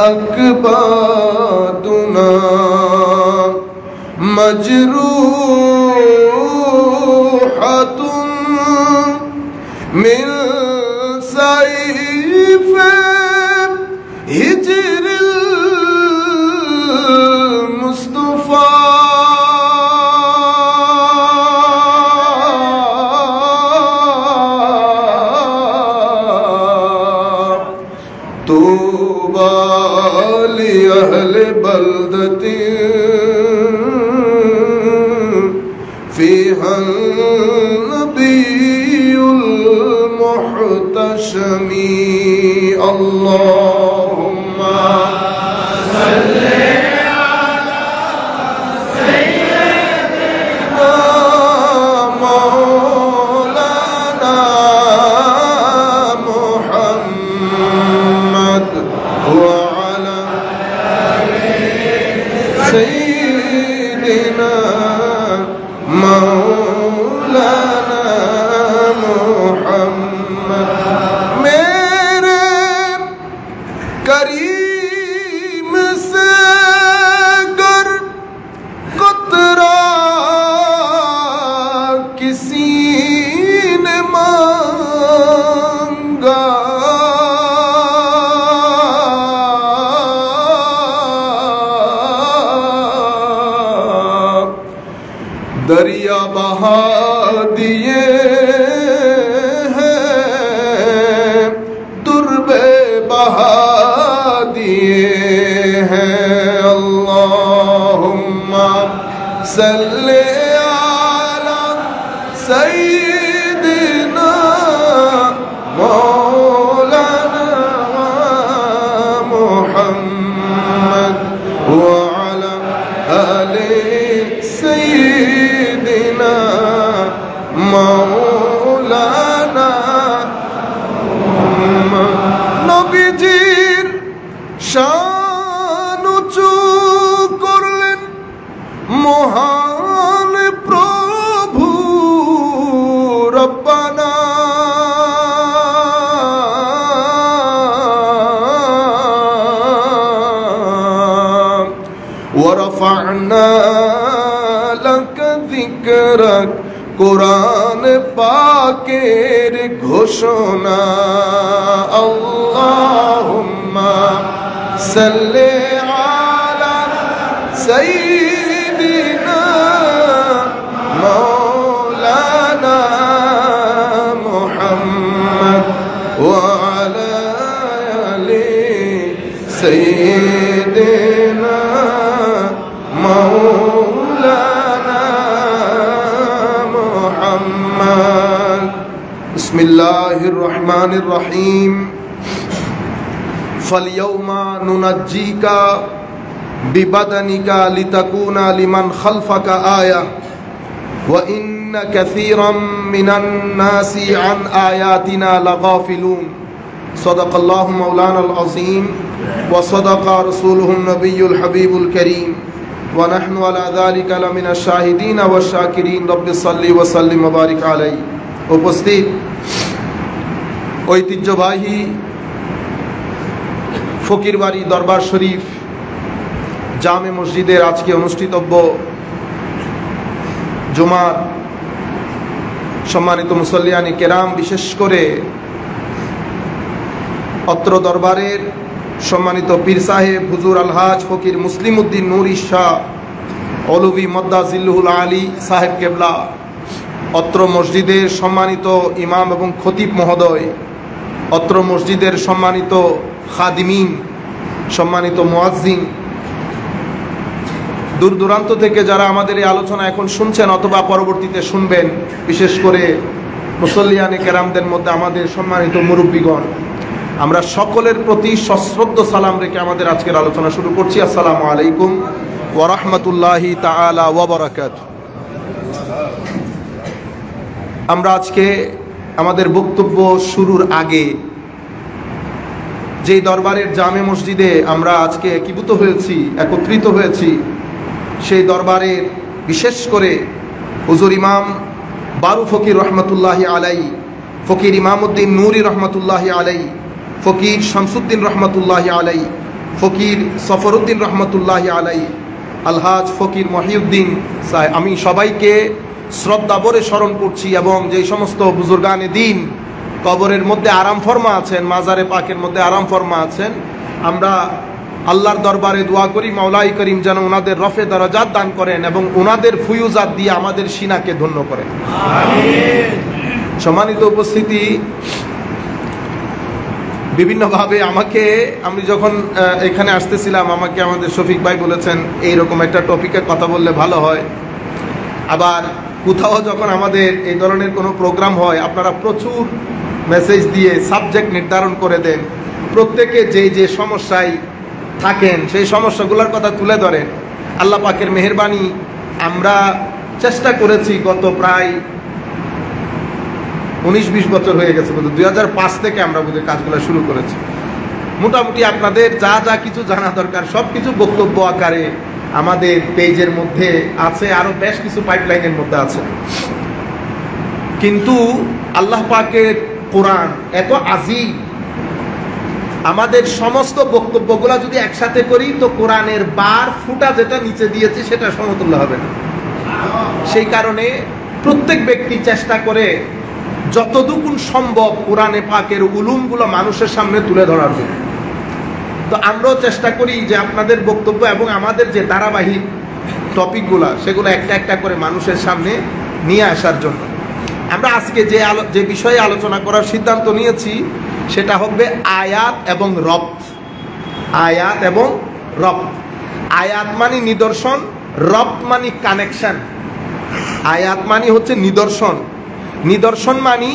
अकबादुना मजरूहतुन मिन सैफ हिज्रिल मुस्तफा तूबा लि अहले बल्दति फीहा नबियुल मुहतशमी अल्लाहुम्मा सल्ली अला सय्यिदिना मौलाना मुहम्मद व अला सय्यिदिना मौलाना मुहम्मद। मेरे करीम से गर कुतरा किसी ने मांगा दरिया बहा दिए हैं, दुर्बे बहा दिए हैं। अल्लाहुम्मा सल्ले अला सय्यिदिना मौलाना मुहम्मद व अला आले सय्यिदिना मौलाना नबीजीর শান উঁচু করলেন মহান প্রভু রব্বানা। ওয়ারফা'না লাকা যিকরাক কুরআন পাকের ঘোষণা। আল্লাহুম্মা সাল্লি আলা সাইয়্যিদিনা মাওলানা মুহাম্মদ ওয়া আলা আলি সাইয়্যিদিনা মাওলানা মুহাম্মদ। বিসমিল্লাহির রহমানির রহিম। ফালইয়াউমা নুনাজ্জিকা বিবাদানিকা লিতাকুনা লিমান খালফাকা আয়া ওয়া ইন্না কাসীরাম মিনান নাসি আন আয়াতিনা লাগাফিলুন। সাদাকাল্লাহু মাওলানাল আযীম ওয়া সাদাকা রাসূলুহুন নবিয়্যুল হাবিবুল কারীম ওয়া নাহনু আলা যালিকা লামিনাশ শাহিদিন ওয়াশ শাকিরিন। রব্বি সাল্লি ওয়া সাল্লিম ওয়া বারিক আলাইহি। উপস্থিত ঐতিহ্যবাহী ফকিরবাড়ি দরবার শরীফ জামে মসজিদের আজকে অনুষ্ঠিতব্য জুমার সম্মানিত মুসল্লিয়ানি কেরাম, বিশেষ করে অত্র দরবারের সম্মানিত পীর সাহেব হুজুর আলহাজ ফকির মুসলিম উদ্দিন নুরি শাহ অলভি মদ্দা জিল্লুহুল আলী সাহেব কেবলা, অত্র মসজিদের সম্মানিত ইমাম এবং খতিব মহোদয়, অত্র মসজিদের সম্মানিত খাদিমিন, সম্মানিত মুয়াজ্জিন, দূর দূরান্ত থেকে যারা আমাদের এই আলোচনা এখন শুনছেন অথবা পরবর্তীতে শুনবেন, বিশেষ করে মুসল্লিয়ানে কেরামদের মধ্যে আমাদের সম্মানিত মুরব্বীগণ, আমরা সকলের প্রতি সশ্রদ্ধ সালাম রেখে আমাদের আজকের আলোচনা শুরু করছি। আসসালামু আলাইকুম ওয়া রাহমাতুল্লাহি তাআলা ওয়া বারাকাতুহু। আমরা আজকে আমাদের বক্তব্য শুরুর আগে যেই দরবারের জামে মসজিদে আমরা আজকে একীভূত হয়েছি, একত্রিত হয়েছি, সেই দরবারের বিশেষ করে হুজুর ইমাম বারু ফকির রহমতুল্লাহি আলাই, ফকির ইমামউদ্দিন নুরি রহমতুল্লাহি আলাই, ফকির শামসুদ্দিন রহমতুল্লাহি আলাই, ফকির সফরউদ্দিন রহমতুল্লাহ আলাই, আলহাজ ফকির মহিউদ্দিন সাহেব, আমি সবাইকে শ্রদ্ধা ভরে স্মরণ করছি। এবং যে সমস্ত বুজুর্গানে দিন কবরের মধ্যে আরাম ফরমা আছেন, মাজারে পাকের মধ্যে আরাম ফরমা আছেন, আমরা আল্লাহর দরবারে দোয়া করি মাওলাই করিম যেন ওনাদের রফে দরজাত দান করেন এবং ওনাদের ফুয়ুজাত দিয়ে আমাদের সিনাকে ধন্য করেন। সম্মানিত উপস্থিতি, বিভিন্নভাবে আমি যখন এখানে আসতেছিলাম, আমাকে আমাদের শফিক ভাই বলেছেন এইরকম একটা টপিকের কথা বললে ভালো হয়। আবার কোথাও যখন আমাদের এই ধরনের কোনো প্রোগ্রাম হয়, আপনারা প্রচুর মেসেজ দিয়ে সাবজেক্ট নির্ধারণ করে দেন, প্রত্যেকে যে সমস্যায় থাকেন সেই সমস্যাগুলোর কথা তুলে ধরেন। আল্লাহ পাকের মেহেরবানি, আমরা চেষ্টা করেছি গত প্রায় 19-20 বছর হয়ে গেছে, 2005 থেকে আমরা বোধহয় কাজগুলো শুরু করেছি। মোটামুটি আপনাদের যা যা কিছু জানা দরকার সব কিছু বক্তব্য আকারে আমাদের পেজের মধ্যে আছে, আরো বেশ কিছু পাইপলাইনের মধ্যে আছে। কিন্তু আল্লাহ পাকের কোরআন এত আজিব, আমাদের সমস্ত বক্তব্যগুলা যদি একসাথে করি তো কোরআনের বার ফুটা যেটা নিচে দিয়েছি সেটা সমতুল্য হবে না। সেই কারণে প্রত্যেক ব্যক্তি চেষ্টা করে যতটুকু সম্ভব কোরআনে পাকের উলুমগুলো মানুষের সামনে তুলে ধরার জন্য। তো আমরাও চেষ্টা করি যে আপনাদের বক্তব্য এবং আমাদের যে ধারাবাহিক টপিকগুলা সেগুলো একটা একটা করে মানুষের সামনে নিয়ে আসার জন্য। আমরা আজকে যে বিষয়ে আলোচনা করার সিদ্ধান্ত নিয়েছি সেটা হবে আয়াত এবং রব্ত। আয়াত এবং রব্ত। আয়াত মানে নিদর্শন, রব্ত মানে কানেকশন। আয়াত মানে হচ্ছে নিদর্শন, নিদর্শন মানে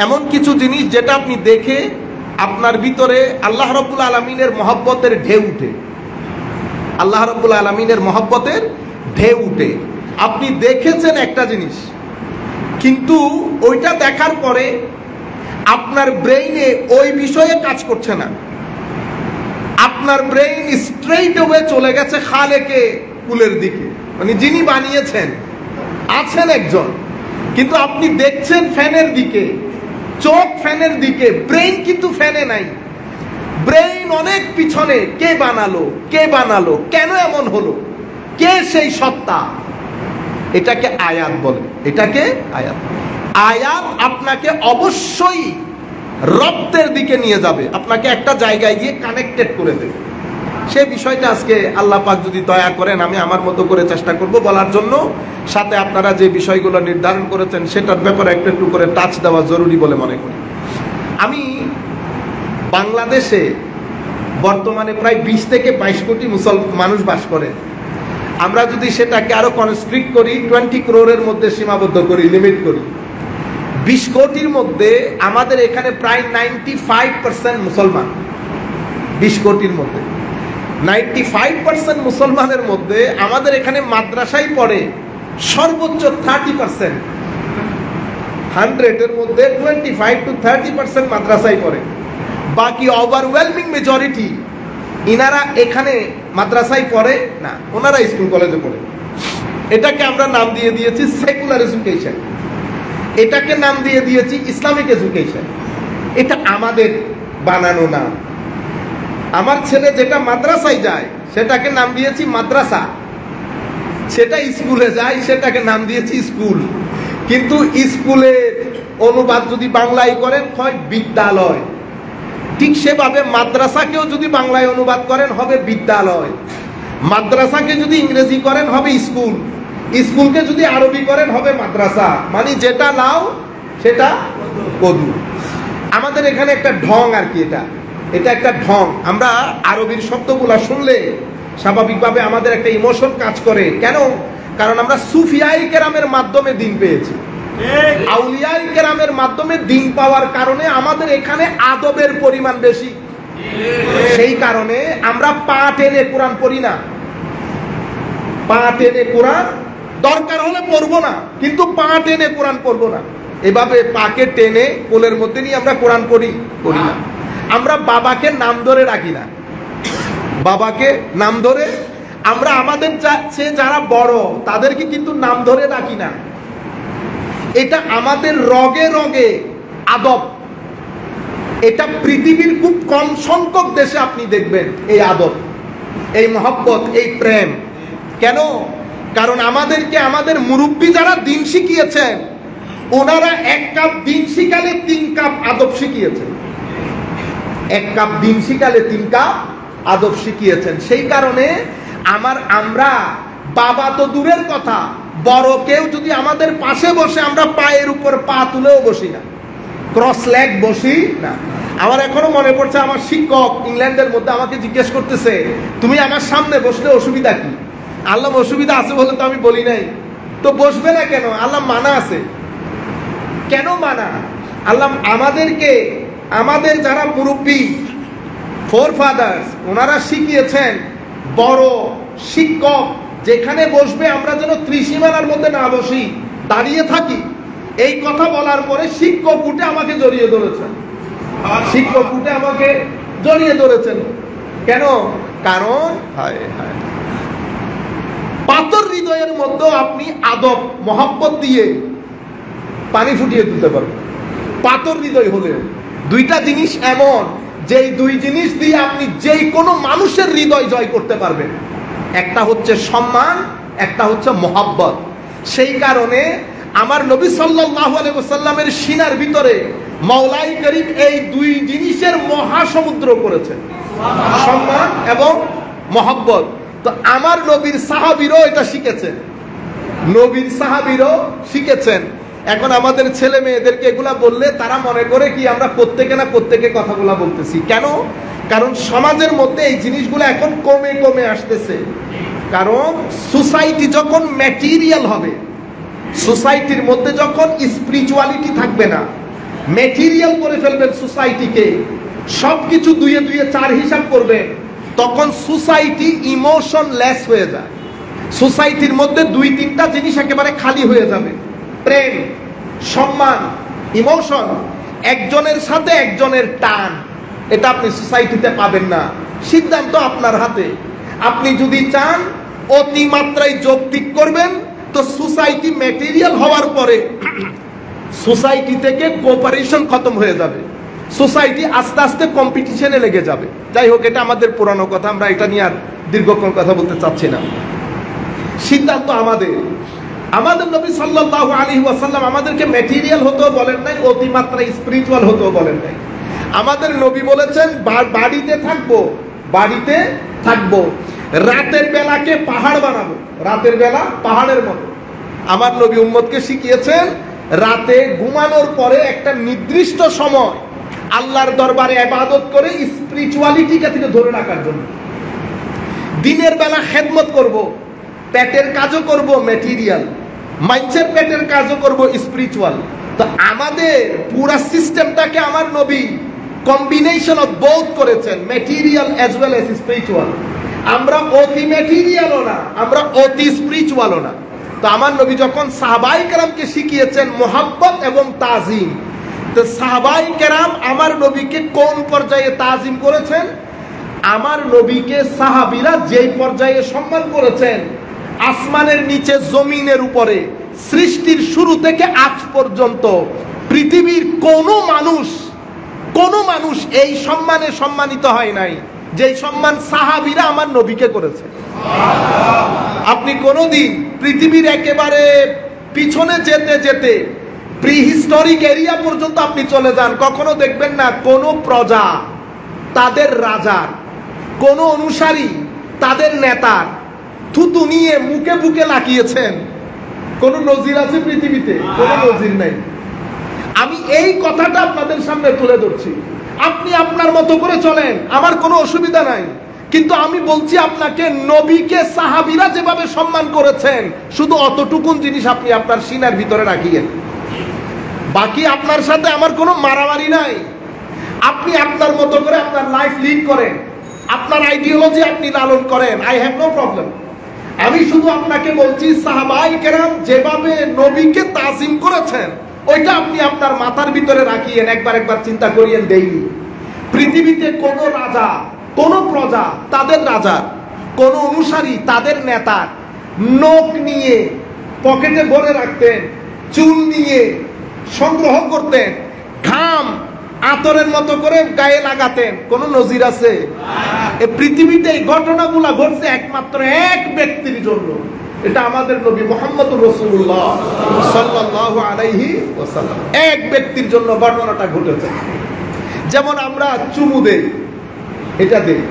এমন কিছু জিনিস যেটা আপনি দেখে আপনার ভিতরে আল্লাহ রাব্বুল আলামিনের মহব্বতের ঢেউ উঠে। আল্লাহ রাব্বুল আলামিনের মহব্বতের ঢেউ উঠে। আপনি দেখেছেন একটা জিনিস, কিন্তু ওইটা দেখার পরে আপনার ব্রেইনে ওই বিষয়ে কাজ করছে না, আপনার ব্রেইন স্ট্রেইট ওয়ে চলে গেছে খালেকে কুলের দিকে, মানে যিনি বানিয়েছেন আছেন একজন, কিন্তু আপনি দেখছেন ফ্যানের দিকে, চোখ ফ্যানের দিকে, ব্রেইন কিন্তু ফ্যানে নাই। ব্রেইন অনেক পিছনে, কে বানালো, কে বানালো, কেন এমন হলো, কে সেই সত্তা, এটাকে আয়াত বলে। এটাকে আয়াত। আয়াত আপনাকে অবশ্যই রব্তের দিকে নিয়ে যাবে, আপনাকে একটা জায়গায় গিয়ে কানেক্টেড করে দেবে। সে বিষয়টা আজকে আল্লাহ পাক যদি দয়া করেন আমি আমার মতো করে চেষ্টা করব বলার জন্য। সাথে আপনারা যে বিষয়গুলো নির্ধারণ করেছেন সেটার ব্যাপারে একটু একটু করে টাচ দেওয়া জরুরি বলে মনে করি। আমি বাংলাদেশে বর্তমানে প্রায় 20 থেকে 22 কোটি মানুষ বাস করে। আমরা যদি সেটাকে আরো কনস্ট্রিক্ট করি, 20 করোড়ের মধ্যে সীমাবদ্ধ করি, লিমিট করি, 20 কোটির মধ্যে আমাদের এখানে প্রায় 95% মুসলমান। 20 কোটির মধ্যে 95% মুসলমানের মধ্যে আমাদের এখানে মাদ্রাসায় পড়ে সর্বোচ্চ 30%। 100-এর মধ্যে 25 to 30% মাদ্রাসায় পড়ে। বাকি ওভারওয়েলমিং মেজরিটি ইনারা এখানে মাদ্রাসায় পড়ে না, ওনারা স্কুল কলেজে পড়ে। এটাকে আমরা নাম দিয়ে দিয়েছি সেকুলার এডুকেশন, এটাকে নাম দিয়ে দিয়েছি ইসলামিক এডুকেশন। এটা আমাদের বানানো নাম। আমার ছেলে যেটা মাদ্রাসায় যায় সেটাকে নাম দিয়েছি মাদ্রাসা, সেটা স্কুলে যায় সেটাকে নাম দিয়েছি স্কুল। কিন্তু স্কুলে অনুবাদ যদি বাংলায় করেন হয় বিদ্যালয়, ঠিক সেভাবে মাদ্রাসাকেও যদি বাংলায় অনুবাদ করেন হবে বিদ্যালয়, মাদ্রাসাকে যদি ইংরেজি করেন হবে স্কুল, স্কুলকে যদি আরবি করেন হবে মাদ্রাসা। মানে যেটা লাও সেটা কদু। আমাদের এখানে একটা ঢং আর কি, এটা একটা ঢং। আমরা আরবির শব্দগুলা শুনলে স্বাভাবিকভাবে আমাদের একটা ইমোশন কাজ করে। কেন? কারণ আমরা সুফিয়াই কেরামের মাধ্যমে দিন পেয়েছি, আউলিয়াই কেরামের মাধ্যমে দিন পাওয়ার কারণে আমাদের এখানে আদবের পরিমাণ বেশি। সেই কারণে আমরা পা টেনে কোরআন পড়ি না। পা টেনে কোরআন দরকার হলে পড়বো না, কিন্তু পা টেনে কোরআন পড়বো না। এভাবে পাকে টেনে কোলের মধ্যে নিয়ে আমরা কোরআন পড়ি না। আমরা বাবাকে নাম ধরে রাখি না, বাবাকে নাম ধরে আমরা আমাদের যারা বড় তাদেরকে কিন্তু নাম ধরে রাখি না। এটা আমাদের রগে রগে আদব, এটা পৃথিবীর খুব কম সংখ্যক দেশে আপনি দেখবেন এই আদব, এই মহব্বত, এই প্রেম। কেন? কারণ আমাদেরকে আমাদের মুরব্বী যারা দিন শিখিয়েছেন, ওনারা 1 কাপ দিন শিখালে 3 কাপ আদব শিখিয়েছেন। 1 কাপ দিন শিখালে 3 কাপ আদব শিখিয়েছেন। সেই কারণে আমরা বাবা তো দূরের কথা, বড় কেউ যদি আমাদের পাশে বসে, আমরা পায়ের উপর পা তুলেও বসি না, ক্রস লেগ বসি না। আমার এখনো মনে পড়ছে, আমার শিক্ষক ইংল্যান্ডের মধ্যে আমাকে জিজ্ঞেস করতেছে, তুমি আমার সামনে বসলে অসুবিধা কি? আল্লাহ অসুবিধা আছে বলে তো আমি বলি নাই। তো বসবে না কেন? আল্লাহ মানা আছে। কেন মানা? আল্লাহ আমাদেরকে, আমাদের যারা মুরব্বী, ফোর ফাদার্স, ওনারা শিখিয়েছেন, বড় শিক্ষক যেখানে বসবে আমরা যেন ত্রিসীমানার মধ্যে না বসি, দাঁড়িয়ে থাকি। এই কথা বলার পরে শিক্ষক উঠে আমাকে জড়িয়ে ধরেছেন। শিক্ষক উঠে আমাকে জড়িয়ে ধরেছেন। কেন? কারণ পাথর হৃদয়ের মধ্যে আপনি আদব মহব্বত দিয়ে পানি ফুটিয়ে দিতে পারবেন। পাথর হৃদয় হলেও দুইটা জিনিস এমন, যেই দুই জিনিস দিয়ে আপনি যেই কোনো মানুষের হৃদয় জয় করতে পারবেন। একটা হচ্ছে সম্মান, একটা হচ্ছে মহব্বত। সেই কারণে আমার নবী সাল্লাল্লাহু আলাইহি ওয়াসাল্লামের সিনার ভিতরে মাওলাই করিম এই দুই জিনিসের মহাসমুদ্র করেছেন, সম্মান এবং মহব্বত। তো আমার নবীর সাহাবীরও এটা শিখেছেন, নবীর সাহাবীরও শিখেছেন। এখন আমাদের ছেলে মেয়েদেরকে এগুলা বললে তারা মনে করে কি আমরা প্রত্যেকে কথাগুলা বলতেছি। কেন? কারণ সমাজের মধ্যে এই জিনিসগুলো এখন কমে কমে আসতেছে। কারণ সোসাইটি যখন ম্যাটেরিয়াল হবে, সোসাইটির মধ্যে যখন স্পিরিচুয়ালিটি থাকবে না, ম্যাটেরিয়াল করে ফেলবেন সোসাইটিকে, সবকিছু 2 2 4 হিসাব করবেন, তখন সোসাইটি ইমোশনলেস হয়ে যায়। সোসাইটির মধ্যে 2-3টা জিনিস একেবারে খালি হয়ে যাবে, প্রেম, সম্মান, ইমোশন। একজনের সাথে একজনের টান, এটা আপনি সোসাইটিতে পাবেন না। সিদ্ধান্ত আপনার হাতে। আপনি যদি চান অতিমাত্রায় যৌক্তিক করবেন, তো সোসাইটি ম্যাটেরিয়াল হওয়ার পরে সোসাইটি থেকে কোঅপারেশন খতম হয়ে যাবে, সোসাইটি আস্তে আস্তে কম্পিটিশনে লেগে যাবে। যাই হোক, এটা আমাদের পুরানো কথা, আমরা এটা নিয়ে আর দীর্ঘক্ষণ কথা বলতে চাচ্ছি না। সিদ্ধান্ত আমাদের। আমাদের নবী সাল্লাল্লাহু আলাইহি ওয়াসাল্লাম আমাদেরকে ম্যাটেরিয়াল হতেও বলেন নাই, অতিমাত্রায় স্পিরিচুয়াল হতেও বলেন নাই। আমাদের নবী বলেছেন বাড়িতে থাকবো, বাড়িতে থাকবো, রাতের বেলাকে পাহাড় বানাবো, রাতের বেলা পাহাড়ের মতো। আমার নবী উম্মতকে শিখিয়েছেন রাতে ঘুমানোর পরে একটা নির্দিষ্ট সময় আল্লাহর দরবারে ইবাদত করে স্পিরিচুয়ালিটিকে থেকে ধরে রাখার জন্য। দিনের বেলা খেদমত করব, পেটের কাজও করব ম্যাটেরিয়াল, মানুষের পেটের কাজও করব স্পিরিচুয়াল। তো আমাদের পুরা সিস্টেমটাকে আমার নবী কম্বিনেশন অফ বোথ করেছেন, material as well as spiritual. আমরা অতি ম্যাটেরিয়ালও না, আমরা অতি স্পিরিচুয়ালও না। তো আমার নবী যখন সাহাবায়ে কেরামকে শিখিয়েছেন মোহাব্বত এবং তাজিম, তো সাহাবায়ে কেরাম আমার নবীকে কোন পর্যায়ে তাজিম করেছেন? আমার নবীকে সাহাবীরা যেই পর্যায়ে সম্মান করেছেন, আসমানের নিচে জমিনের উপরে সৃষ্টির শুরু থেকে আজ পর্যন্ত পৃথিবীর কোনো মানুষ এই সম্মানে সম্মানিত হয় নাই যেই সম্মান সাহাবীরা আমার নবীকে করেছে। আপনি কোনোদিন পৃথিবীর একেবারে পিছনে যেতে যেতে প্রিহিস্টোরিক এরিয়া পর্যন্ত আপনি চলে যান, কখনো দেখবেন না কোনো প্রজা তাদের রাজার, কোনো অনুসারী তাদের নেতার থুতু নিয়ে মুখে বুকে লাগিয়েছেন। কোন নজির আছে পৃথিবীতে? কোনো নজির নাই। আমি এই কথাটা আপনাদের সামনে তুলে ধরছি। আপনি আপনার মতো করে চলেন, আমার কোনো অসুবিধা নাই, কিন্তু আমি বলছি আপনাকে নবীকে সাহাবীরা যেভাবে সম্মান করেছেন, শুধু অতটুকুন জিনিস আপনি আপনার সিনার ভিতরে রাখিয়েন। বাকি আপনার সাথে আমার কোনো মারামারি নাই। আপনি আপনার মতো করে আপনার লাইফ লিড করেন, আপনার আইডিওলজি আপনি লালন করেন, আই হ্যাভ নো প্রবলেম। আমি শুধু আপনাকে বলছি সাহাবায়ে কেরাম যেভাবে নবীকে তাজিম করেছেন, ওইটা আপনি আপনার মাথার ভিতরে রাখিয়েন, একবার চিন্তা করিয়েন ডেইলি। পৃথিবীতে কোন রাজা, কোন প্রজা তাদের রাজার, কোন অনুসারী তাদের নেতার নখ নিয়ে পকেটে ভরে রাখতেন, চুল নিয়ে সংগ্রহ করতেন, ঘাম আতরের মতো করে গায়ে লাগাতেন, কোন নজির আছে? এই পৃথিবীতে এই ঘটনাগুলো ঘটছে একমাত্র এক ব্যক্তির জন্য, এটা আমাদের নবী মুহাম্মদুর রাসূলুল্লাহ সাল্লাল্লাহু আলাইহি ওয়াসাল্লাম, এক ব্যক্তির জন্য ঘটনাটা ঘটেছে। যেমন আমরা চুমু দেই, এটা দেই,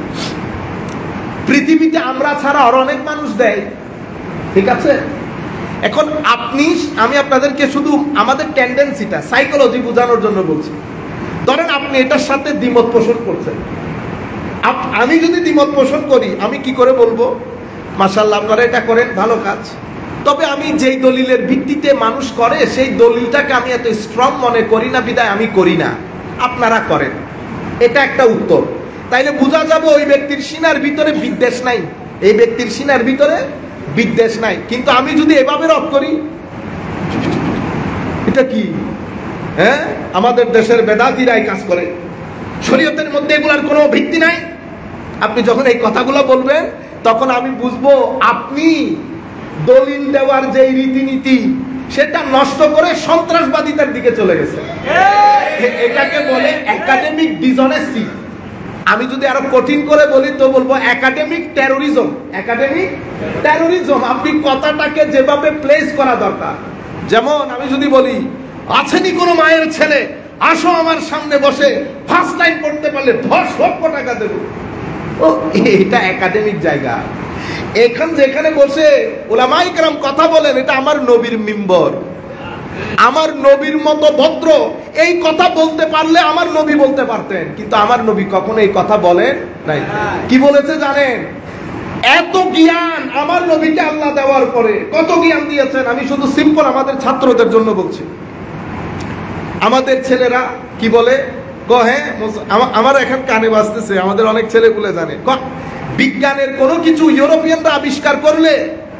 পৃথিবীতে আমরা ছাড়া আর অনেক মানুষ দেয়, ঠিক আছে? এখন আমি আপনাদেরকে শুধু আমাদের টেন্ডেন্সিটা, সাইকোলজি বোঝানোর জন্য বলছি। ধরেন আপনি এটার সাথে দ্বিমত পোষণ করছেন, আমি যদি দ্বিমত পোষণ করি, আমি কি করে বলবো মাশাআল্লাহ আপনারা এটা করেন, ভালো কাজ, তবে আমি যেই দলিলের ভিত্তিতে মানুষ করে সেই দলিলটাকে আমি এত স্ট্রং মনে করি না, বিদায় আমি করি না, আপনারা করেন, এটা একটা উত্তর। তাইলে বোঝা যাবে ওই ব্যক্তির সিনার ভিতরে বিদ্বেষ নাই, এই ব্যক্তির সিনার ভিতরে বিদ্বেষ নাই। কিন্তু আমি যদি এভাবে রদ করি, এটা কি? হ্যাঁ, আমাদের দেশের বেদাতিরাই কাজ করে, শরীয়তের মধ্যে এগুলার কোনো ভিত্তি নাই। আপনি যখন এই কথাগুলো বলবেন তখন আমি বুঝবো আপনি দলিল দেওয়ার যে রীতিনীতি সেটা নষ্ট করে সন্ত্রাসবাদিতার দিকে চলে গেছে। এটাকে বলে একাডেমিক ডিসঅনেস্টি। আমি যদি আরো কঠিন করে বলি তো বলবো একাডেমিক টেরোরিজম। একাডেমিক টেরোরিজম, আপনি কথাটাকে যেভাবে প্লেস করা দরকার। যেমন আমি যদি বলি, আছেনি কোনো মায়ের ছেলে, আসো আমার সামনে বসে, ফার্স্ট লাইন পড়তে পারলে 10 লক্ষ টাকা দেবো, ও এটা একাডেমিক জায়গা। এখান যেখানে বসে উলামায়ে কেরাম কথা বলেন, এটা আমার নবীর মিম্বর, আমার নবীর মতো ভদ্র এই কথা বলতে পারলে আমার নবী বলতে পারতেন, কিন্তু আমার নবী কখনো এই কথা বলেন নাই। কি বলেছে জানেন? এত জ্ঞান আমার নবীকে আল্লাহ দেওয়ার পরে কত জ্ঞান দিয়েছেন, আমি শুধু সিম্পল আমাদের ছাত্রদের জন্য বলছি। আমাদের ছেলেরা কি বলে, হ্যাঁ আমার এখন কানে বাজতেছে, আমাদের অনেক ছেলেগুলো জানে, বিজ্ঞানের কোনো কিছু ইউরোপিয়ানরা আবিষ্কার করলে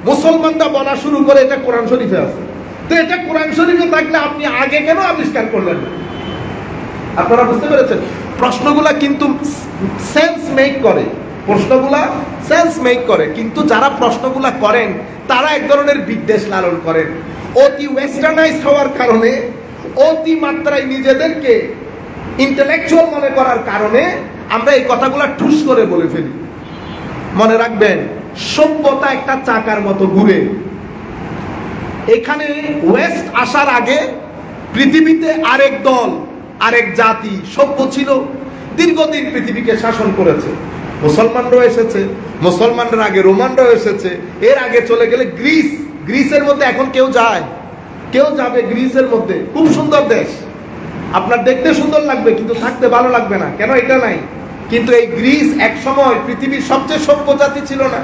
মুসলমানরা বলা শুরু করে এটা কোরআন শরীফে আছে। তো এটা কোরআন শরীফে থাকলে আপনি আগে কেন আবিষ্কার করলেন না? আপনারা বুঝতে পেরেছেন? প্রশ্নগুলা কিন্তু সেন্স মেক করে, প্রশ্নগুলা সেন্স মেক করে, কিন্তু যারা প্রশ্নগুলা করেন তারা এক ধরনের বিদ্বেষ লালন করেন। অতি ওয়েস্টার্নাইজ হওয়ার কারণে, অতি মাত্রায় নিজেদেরকে ইন্টেলেকচুয়াল মনে করার কারণে আমরা এই কথাগুলা ঠুস করে বলে ফেলি। মনে রাখবেন, সভ্যতা একটা চাকার মতো ঘুরে। এখানে ওয়েস্ট আসার আগে পৃথিবীতে আরেক দল, আরেক জাতি সভ্য ছিল, দীর্ঘদিন পৃথিবীকে শাসন করেছে। মুসলমানরাও এসেছে, মুসলমানদের আগে রোমানরাও এসেছে, এর আগে চলে গেলে গ্রিস, গ্রিসের মধ্যে এখন কেউ যায়, কেউ যাবে গ্রিসের মধ্যে, খুব সুন্দর দেশ, আপনার দেখতে সুন্দর লাগবে কিন্তু থাকতে ভালো লাগবে না, কেন এটা নাই? কিন্তু এই গ্রিস এক সময় পৃথিবীর সবচেয়ে সভ্য জাতি ছিল না।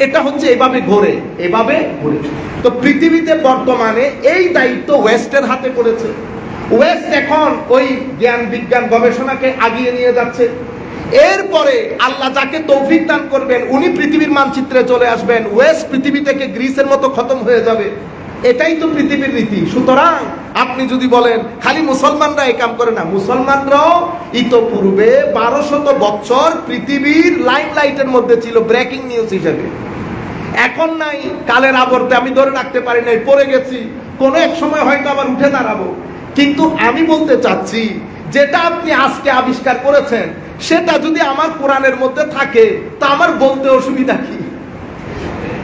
এটা হচ্ছে এভাবে ঘোরে, এভাবে ঘোরে। তো পৃথিবীতে বর্তমানে এই দায়িত্ব ওয়েস্টের হাতে পড়েছে। ওয়েস্ট এখন ওই জ্ঞান বিজ্ঞান গবেষণাকে আগিয়ে নিয়ে যাচ্ছে। এরপরে আল্লাহ যাকে তৌফিক দান করবেন উনি পৃথিবীর মানচিত্রে চলে আসবেন, ওয়েস্ট পৃথিবী থেকে গ্রিসের মতো খতম হয়ে যাবে। এটাই তো পৃথিবীর রীতি। সুতরাং আপনি যদি বলেন খালি মুসলমানরা এই কাম করে না, মুসলমানরাও ইতোপূর্বে 1200 বছর পৃথিবীর লাইমলাইটের মধ্যে ছিল ব্রেকিং নিউজ হিসেবে। এখন নাই, কালের আবর্তে আমি ধরে রাখতে পারি নাই, পড়ে গেছি, কোনো এক সময় হয়তো আবার উঠে দাঁড়াবো। কিন্তু আমি বলতে চাচ্ছি, যেটা আপনি আজকে আবিষ্কার করেছেন সেটা যদি আমার কোরআনের মধ্যে থাকে তা আমার বলতে অসুবিধা কি?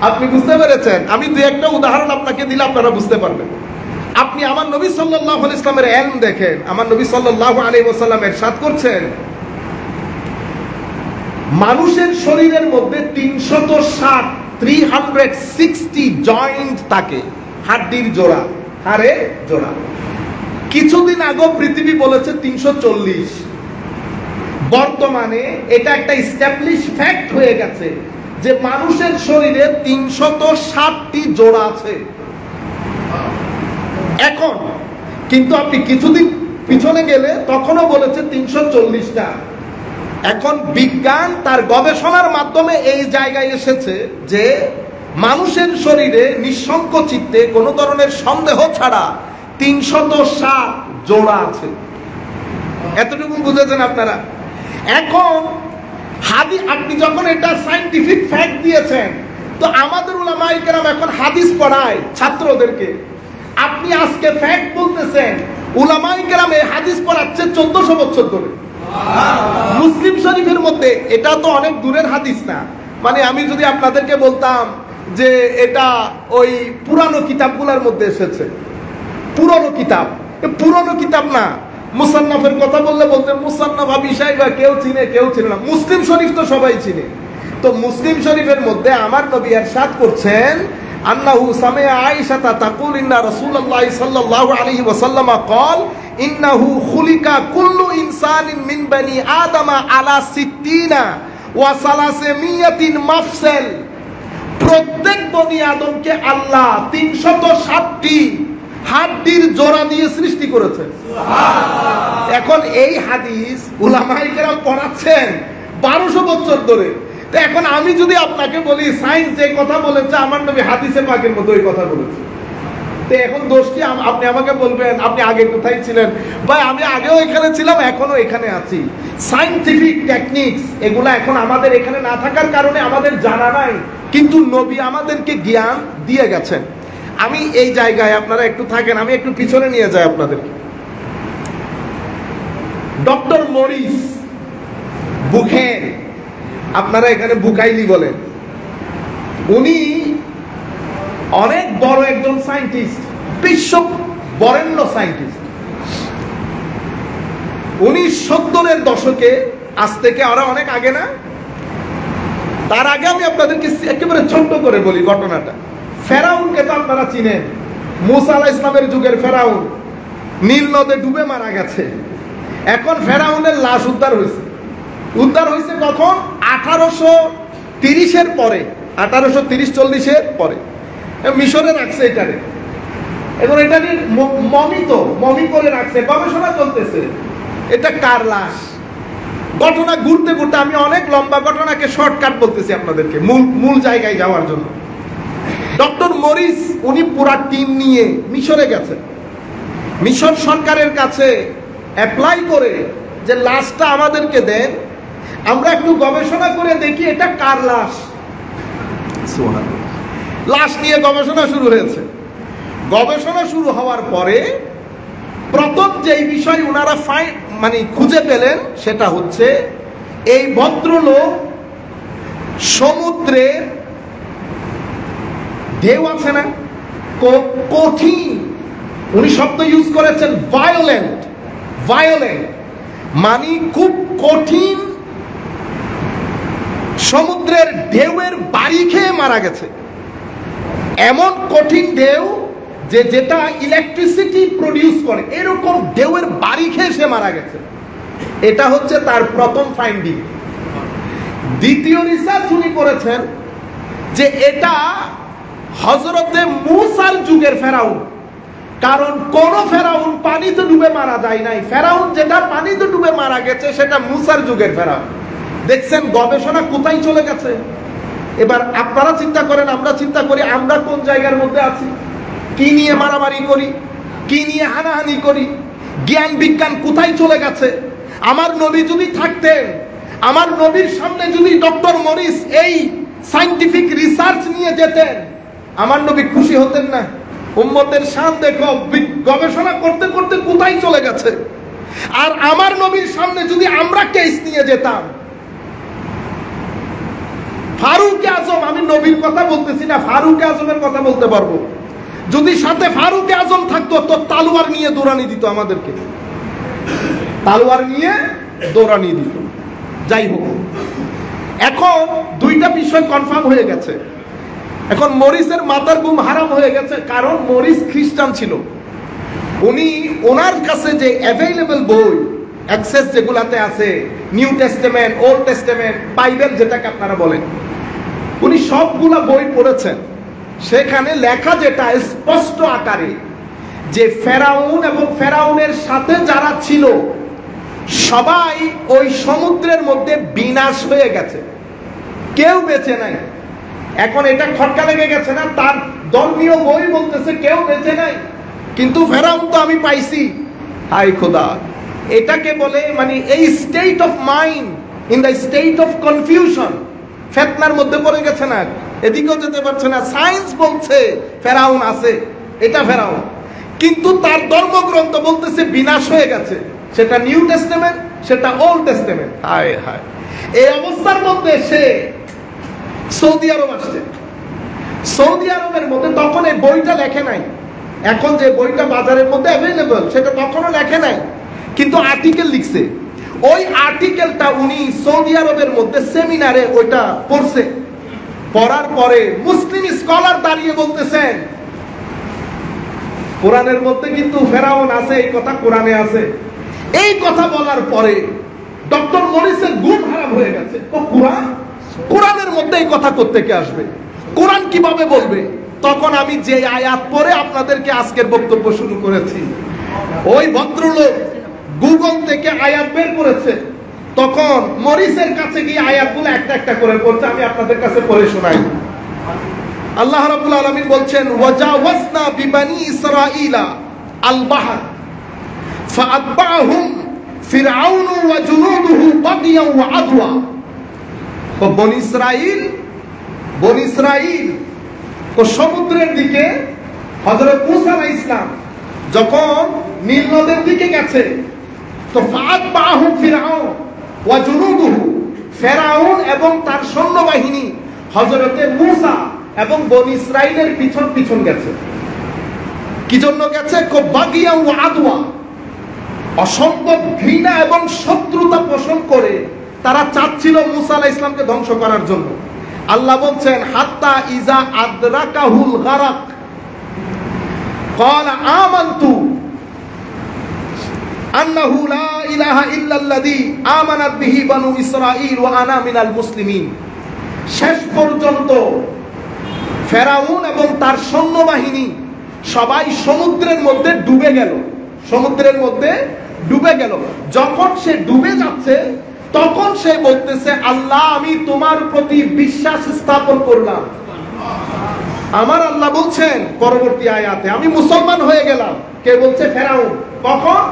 আপনি বুঝতে পেরেছেন? আমি দুই একটা উদাহরণ আপনাকে দিলে আপনারা বুঝতে পারবেন। আপনি আমার নবী সাল্লাল্লাহু আলাইহি ওয়াসাল্লামের ইলম দেখেন। আমার নবী সাল্লাল্লাহু আলাইহি ওয়াসাল্লাম ইরশাদ করছেন, মানুষের শরীরের মধ্যে 360 জয়েন্ট থাকে, হাড়ের জোড়া, হাড়ের জোড়া। কিছুদিন আগে পৃথিবী বলেছে 340। বর্তমানে এটা একটা এস্টাবলিশ ফ্যাক্ট হয়ে গেছে যে মানুষের শরীরে 360টি জোড়া আছে এখন। কিন্তু আপনি কিছুদিন পিছনে গেলে তখনও বলেছে 340টা। এখন বিজ্ঞান তার গবেষণার মাধ্যমে এই জায়গায় এসেছে যে মানুষের শরীরে নিঃসংক চিত্তে কোনো ধরনের সন্দেহ ছাড়া 360 জোড়া আছে। এতটুকু বুঝেছেন আপনারা? এখন আপনি যখন এটা সায়েন্টিফিক ফ্যাক্ট দিয়েছেন, তো আমাদের উলামায়ে কেরাম এখন হাদিস পড়ায় ছাত্রদেরকে। আপনি আজকে ফ্যাক্ট বলতেছেন, উলামায়ে কেরাম এই হাদিস পড়াচ্ছে 1400 বছর ধরে মুসলিম শরীফের মধ্যে। এটা তো অনেক দূরের হাদিস না, মানে আমি যদি আপনাদেরকে বলতাম যে এটা ওই পুরানো কিতাবগুলোর মধ্যে এসেছে, পুরনো কিতাব না। মুসান্নাফের কথা বললে বলতেন মুসান্নাফ আবি শাইবা কেউ চিনে কেউ চিনে না, মুসলিম শরীফ তো সবাই চিনে। তো মুসলিম শরীফের মধ্যে আমার নবী ইরশাদ করছেন আন্নাহু সামিআ আয়েশা তাকুল ইন্না রাসূলুল্লাহ সাল্লাল্লাহু আলাইহি ওয়াসাল্লাম قال ইন্নাহু খুলিকা কুল্লু ইনসানিন মিন বানি আদামা আলা 60 ওয়া 300 মাফসাল। প্রত্যেক বনি আদমকে আল্লাহ 360টি হাড্ডির জোড়া দিয়ে সৃষ্টি করেছেন। এখন এই হাদিস উলামায়ে কেরাম পড়াচ্ছেন 1200 বছর ধরে। তো এখন আমি যদি আপনাকে বলি সায়েন্স যে কথা বলেছে আমার নবী হাদিসে পাকের মধ্যে ওই কথা বলেছে, তো এখন দোষ কি? আপনি আমাকে বলবেন আপনি আগে কোথায় ছিলেন? ভাই আমি আগেও এখানে ছিলাম, এখনো এখানে আছি। সায়েন্টিফিক টেকনিক্স এগুলা এখন আমাদের এখানে না থাকার কারণে আমাদের জানা নাই, কিন্তু নবী আমাদেরকে জ্ঞান দিয়ে গেছেন। আমি এই জায়গায়, আপনারা একটু থাকেন, আমি একটু পিছনে নিয়ে যাই আপনাদেরকে। ডক্টর মরিস বুখেন, আপনারা এখানে বুকাইলি বলেন, উনি অনেক বড় একজন সায়েন্টিস্ট, বিশ্ব বরেণ্য সায়েন্টিস্ট। উনি 70-এর দশকে, আজ থেকে আরো অনেক আগে না, তার আগে আমি আপনাদেরকে একেবারে ছোট্ট করে বলি ঘটনাটা। ফেরাউনকে তো আপনারা চিনেন, মুসা আলাইহিস সালামের যুগের ফেরাউন নীল নদে ডুবে মারা গেছে। এখন ফেরাউনের লাশ উদ্ধার হয়েছে কখন? 1830-এর পরে, 1830-40-এর পরে মিশরে রাখছে এটারে। এখন এটা নিয়ে মমি করে রাখছে, গবেষণা চলতেছে এটা কার লাশ। ঘটনা ঘুরতে ঘুরতে, আমি অনেক লম্বা ঘটনাকে শর্টকাট বলতেছি আপনাদেরকে মূল জায়গায় যাওয়ার জন্য। ডক্টর মরিস উনি পুরা টিম নিয়ে মিশরে গেছেন, মিশর সরকারের কাছে অ্যাপ্লাই করে যে লাশটা আমাদেরকে দেন, আমরা একটু গবেষণা করে দেখি এটা কার লাশ। লাশ নিয়ে গবেষণা শুরু হয়েছে। গবেষণা শুরু হওয়ার পরে প্রথম যেই বিষয় ওনারা খুঁজে পেলেন সেটা হচ্ছে এই ভদ্রলোক সমুদ্রের ঢেউ আছে না, কঠিন, উনি শব্দ ইউজ করেছেন ভায়োলেন্ট, মানে খুব কঠিন সমুদ্রের ঢেউয়ের বাড়ি খেয়ে মারা গেছে। এমন কঠিন ঢেউ যেটা ইলেকট্রিসিটি প্রডিউস করে, এরকম ঢেউয়ের বাড়ি খেয়ে সে মারা গেছে। এটা হচ্ছে তার প্রথম ফাইন্ডিং। দ্বিতীয় রিসার্চ উনি করেছেন যে এটা হযরতে মূসার যুগের ফেরাউন, কারণ কোন ফেরাউন পানিতে ডুবে মারা যায় নাই। ফেরাউন যেটা পানিতে ডুবে মারা গেছে সেটা মূসার যুগের ফেরাউন। দেখছেন গবেষণা কোথায় চলে গেছে। এবার আপনারা চিন্তা করেন, আমরা চিন্তা করি, আমরা কোন জায়গার মধ্যে আছি, কি নিয়ে মারামারি করি, কি নিয়ে হানাহানি করি, জ্ঞান বিজ্ঞান কোথায় চলে গেছে। আমার নবী যদি থাকতেন, আমার নবীর সামনে যদি ডক্টর মরিস এই সায়েন্টিফিক রিসার্চ নিয়ে যেতেন, আমার নবী খুশি হতেন না? উম্মতের শান দেখো, গবেষণা করতে করতে কোথায় চলে গেছে। আর আমার নবীর সামনে যদি আমরা কেস নিয়ে যেতাম, ফারুক আজম, আমি নবীর কথা বলতেছি না, ফারুক আজমের কথা বলতে পারবো, যদি সাথে ফারুক আজম থাকতো তো তালোয়ার নিয়ে দৌড়ানি দিত আমাদেরকে, তালোয়ার নিয়ে দৌড়ানি দিত। যাই হোক, এখন দুইটা বিষয় কনফার্ম হয়ে গেছে। এখন মরিসের মাথার ঘুম হারাম হয়ে গেছে, কারণ মরিস খ্রিস্টান ছিল। উনি ওনার কাছে যে অ্যাভেলেবল বই, অ্যাক্সেস যেগুলাতে আছে, new testament, old testament, Bible যেটাকে আপনারা বলেন, উনি সবগুলা বই পড়েছেন। সেখানে লেখা যেটা স্পষ্ট আকারে যে ফেরাউন এবং ফেরাউনের সাথে যারা ছিল সবাই ওই সমুদ্রের মধ্যে বিনাশ হয়ে গেছে, কেউ বেঁচে নাই। এখন এটা খটকা লেগে গেছে না? তার ধর্মীয় বই বলতেছে কেউ বেঁচে নাই, কিন্তু ফেরাউন তো আমি পাইছি। হাই খোদা, এটাকে বলে এই state of mind, in the state of confusion, ফেতনার মধ্যে পড়ে গেছে না, এদিকেও যেতে পারছে না। সায়েন্স বলছে ফেরাউন আছে, এটা ফেরাউন, কিন্তু তার ধর্মগ্রন্থ বলতেছে বিনাশ হয়ে গেছে, সেটা নিউ টেস্টামেন্ট, সেটা ওল্ড টেস্টামেন্ট। হায় হায়, এই অবস্থার মধ্যে সে সৌদি আরব আসছে। সৌদি আরবের মধ্যে তখন এই বইটা লেখে নাই, এখন যে বইটা বাজারের মধ্যে অ্যাভেলেবল সেটা তখনও লেখে নাই, কিন্তু আর্টিকেল লিখছে। ওই আর্টিকেলটা উনি সৌদি আরবের মধ্যে সেমিনারে ওইটা পড়ছে। পড়ার পরে মুসলিম স্কলার দাঁড়িয়ে বলতেছেন কোরআনের মধ্যে কিন্তু ফেরাউন আছে, এই কথা কোরআনে আছে। এই কথা বলার পরে ডক্টর মরিসের ঘুম হারাম হয়ে গেছে। ও কোরআনের মধ্যে এই কথা কোত্থেকে আসবে, কোরআন কিভাবে বলবে? তখন আমি যে আয়াত পড়ে আপনাদেরকে আজকের বক্তব্য শুরু করেছি, ওই ভদ্রলোক গুগল থেকে আয়াত বের করেছে। তখন মরিসের কাছে গিয়ে আয়াতগুলো একটা একটা করে পড়ছে, আমি আপনাদের কাছে পড়ে শোনাই। আল্লাহ রাব্বুল আলামিন বলছেন, ওয়াজাওয়াজনা বিবানি ইসরাঈলা আল বাহর ফাআতবাহুম ফিরআউন ওয়া জুনুদুহু বাগিয়ান ওয়া আদওয়া। বনি ইসরাঈল তো সমুদ্রের দিকে হযরত মূসা আলাইহিস সালাম যখন নীল নদের দিকে গেছে, তো ফাআতবাহুম ফিরআউন ওয়া জুনুদুহু, ফেরাউন এবং তার সৈন্যবাহিনী হযরতে মূসা এবং বনি ইসরাইলের পিছন পিছন গেছে। কি জন্য গেছে? বাগিয়া ওয়া আদওয়া, অসম্ভব ঘৃণা এবং শত্রুতা পোষণ করে তারা চাচ্ছিল মূসা আলাইহিস সালামকে ধ্বংস করার জন্য। আল্লাহ বলছেন, হাত্তা ইজা আদরাকাহুল গারাক ক্বালা আমানতু আন্নাহু লা ইলাহা ইল্লাল্লাযী আমানাত বিহি বানু ইসরাঈল ওয়া আনা মিনাল মুসলিমিন। শেষ পর্যন্ত ফেরাউন এবং তার সৈন্যবাহিনী সবাই সমুদ্রের মধ্যে ডুবে গেল, সমুদ্রের মধ্যে ডুবে গেল। যখন সে ডুবে যাচ্ছে তখন সে বলতেছে, আল্লাহ আমি তোমার প্রতি বিশ্বাস স্থাপন করলাম। আমার আল্লাহ বলছেন পরবর্তী আয়াতে, আমি মুসলমান হয়ে গেলাম। কে বলছে? ফেরাউন। কখন?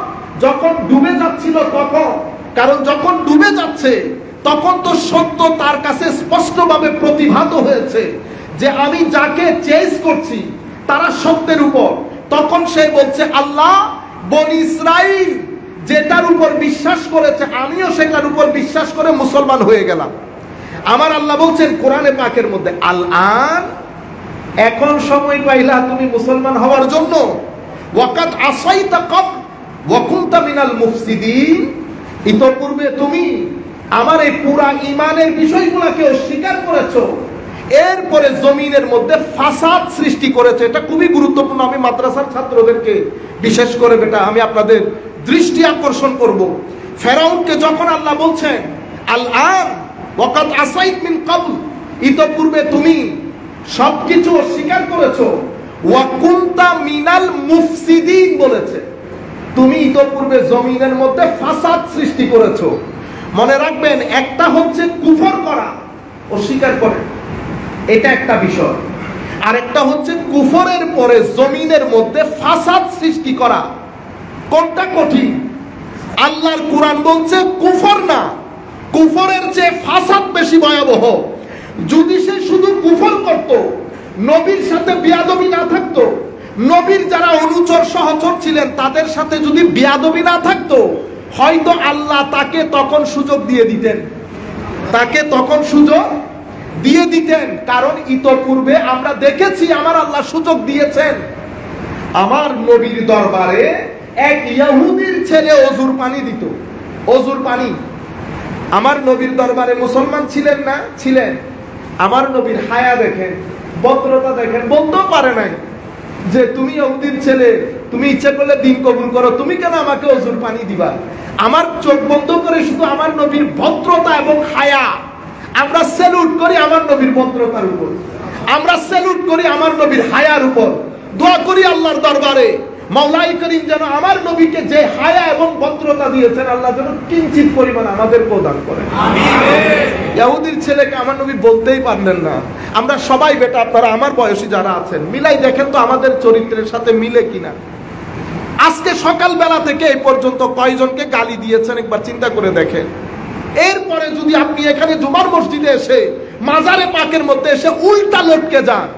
যখন ডুবে যাচ্ছিল তখন। কারণ যখন ডুবে যাচ্ছে তখন তো সত্য তার কাছে স্পষ্টভাবে প্রতিভাত হয়েছে যে আমি যাকে চেজ করছি তারা সত্যের উপর। তখন সে বলছে, আল্লাহ বনি ইসরাঈল যেটার উপর বিশ্বাস করেছে আমিও সেটার উপর বিশ্বাস করে মুসলমান হয়ে গেলাম। আমার আল্লাহ বলছেন কোরআনে পাকের মধ্যে, আল আন, এখন সময় পাইলা তুমি মুসলমান হওয়ার জন্য। ওয়াকাদ আসাইতা ক্বাবল ওয়া কুনতা মিনাল মুফসিদিন, ইতপূর্বে তুমি আমার এই পুরা ঈমানের বিষয়গুলোকে অস্বীকার করেছো, এরপরে জমিনের মধ্যে ফাসাদ সৃষ্টি করেছে। এটা খুবই গুরুত্বপূর্ণ, আমি মাদ্রাসার ছাত্রদেরকে বিশেষ করে বেটা আমি আপনাদের দৃষ্টি আকর্ষণ করব। ফেরাউনকে যখন আল্লাহ বলছেন আল আন ওয়াকাদ আসাইত মিন ক্বাবল, ইতপূর্বে তুমি সবকিছু অস্বীকার করেছো, ওয়া কুনতা মিনাল মুফসিদিন বলেছে, তুমি ইতপূর্বে জমিনের মধ্যে ফাসাদ সৃষ্টি করেছো। মনে রাখবেন, একটা হচ্ছে কুফর করা, অস্বীকার করে, এটা একটা বিষয়। আর একটা হচ্ছে কুফরের পরে জমিনের মধ্যে ফাসাদ সৃষ্টি করা। কোনটা কঠিন? আল্লাহর কোরআন বলছে কুফর না, কুফরের চেয়ে ফাসাদ বেশি ভয়াবহ। যদি সে শুধু কুফর করত, নবীর সাথে বিয়াদবি না থাকতো, নবীর যারা অনুচর সহচর ছিলেন তাদের সাথে যদি বিয়াদবি না থাকতো, হয়তো আল্লাহ তাকে তখন সুযোগ দিয়ে দিতেন, তাকে তখন সুযোগ দিয়ে দিতেন। কারণ ইতপূর্বে আমরা দেখেছি আমার আল্লাহ সুযোগ দিয়েছেন। আমার নবীর দরবারে এক ইহুদির ছেলে অজুর পানি দিত, অজুর পানি। আমার নবীর দরবারে মুসলমান ছিলেন না? ছিলেন। আমার নবীর হায়া দেখেন, ভদ্রতা দেখেন, বলতেও পারে নাই যে তুমি ইহুদির ছেলে, তুমি ইচ্ছা করলে দিন কবুল করো, তুমি কেন আমাকে অজুর পানি দিবা? আমার চোখ বন্ধ করে শুধু আমার নবীর ভদ্রতা এবং হায়া, আমরা স্যালুট করি আমার নবীর ভদ্রতার উপর, আমরা স্যালুট করি আমার নবীর হায়ার উপর। দোয়া করি আল্লাহর দরবারে মাওলাই করিম যেন আমার নবীকে যে হায়া এবং ভদ্রতা দিয়েছেন আল্লাহ যেন কিঞ্চিত পরিমাণ আমাদের প্রদান করেন। ইহুদির ছেলেকে আমার নবী বলতেই পারলেন না। আমরা সবাই বেটা, আপনারা আমার বয়সী যারা আছেন, মিলাই দেখেন তো আমাদের চরিত্রের সাথে মিলে কিনা। আজকে সকালবেলা থেকে এই পর্যন্ত কয়জনকে গালি দিয়েছেন একবার চিন্তা করে দেখেন। এরপরে যদি আপনি এখানে জুমার মসজিদে এসে মাজারে পাকের মধ্যে এসে উল্টা লটকে যান,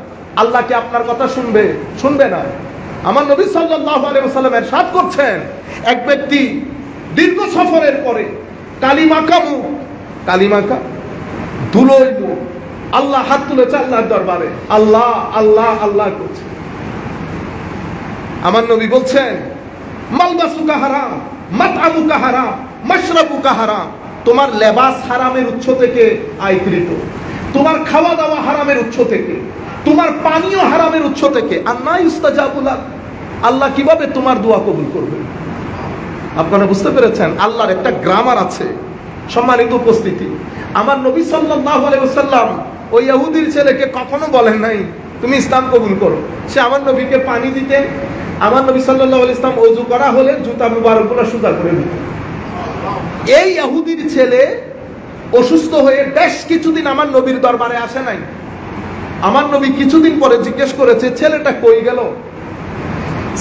আল্লাহ কি আপনার কথা শুনবে? শুনবে না। আমার নবী সাল্লাল্লাহু আলাইহি ওয়াসাল্লাম ইরশাদ করছেন, এক ব্যক্তি দীর্ঘ সফরের পরে কালিমাকা ধুলোয় মুখ, আল্লাহ হাত তুলেছে আল্লাহর দরবারে, আল্লাহ আল্লাহ আল্লাহ করছে। আমার নবী বলছেন, মালবাসুকা হারাম, মাতআমুকা হারাম, মাশরাবুকা হারাম। তোমার লেবাস হারামের উৎস থেকে আয়কৃত, তোমার খাওয়া দাওয়া হারামের উৎস থেকে, তোমার পানীয় হারামের উৎস থেকে। আন্না ইস্তাজাবু লাক, আল্লাহ কিভাবে তোমার দোয়া কবুল করবে? আপনারা বুঝতে পেরেছেন? আল্লাহর একটা গ্রামার আছে। সম্মানিত উপস্থিতি, আমার নবী সাল্লাল্লাহু আলাইহি ওয়াসাল্লাম ওই ইহুদির ছেলেকে কখনো বলেন নাই তুমি ইসলাম কবুল করো। সে আমার নবীকে পানি দিতেন, আমার নবী সাল্লাল্লাহু আলাইহি ওয়াসাল্লাম ওযু করা হলে জুতা মুবারকগুলো সোজা করে দিতেন। এই ইহুদির ছেলে অসুস্থ হয়ে বেশ কিছুদিন আমার নবীর দরবারে আসে নাই। আমার নবী কিছুদিন পরে জিজ্ঞেস করেছে, ছেলেটা কই গেল?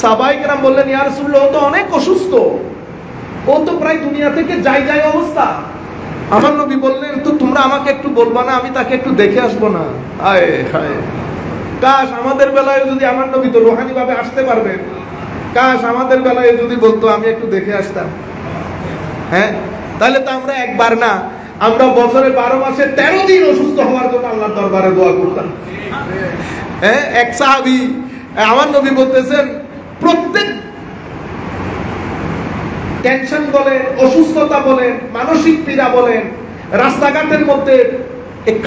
সাহাবায়ে কেরাম বললেন, ইয়া রাসূলুল্লাহ, ও তো অনেক অসুস্থ, ও তো প্রায় দুনিয়া থেকে যাই অবস্থা। আমার নবী বললেন, তো তোমরা আমাকে একটু বলবা না, আমি তাকে একটু দেখে আসবো না? হায় হায়, কাশ আমাদের বেলায় যদি, আমার নবী তো রুহানি ভাবে আসতে পারবেন, কাশ আমাদের বেলায় যদি বলতো আমি একটু দেখে আসতাম। হ্যাঁ, তাহলে তো আমরা একবার না, আমরা বছরে 12 মাসে 13 দিন অসুস্থ হওয়ার জন্য আল্লাহর দরবারে দোয়া করতাম। হ্যাঁ, এক সাহাবী আমার নবী বলতেছেন, প্রত্যেক টেনশন বলেন, অসুস্থতা বলেন, মানসিক পীড়া বলেন, রাস্তাঘাটের মধ্যে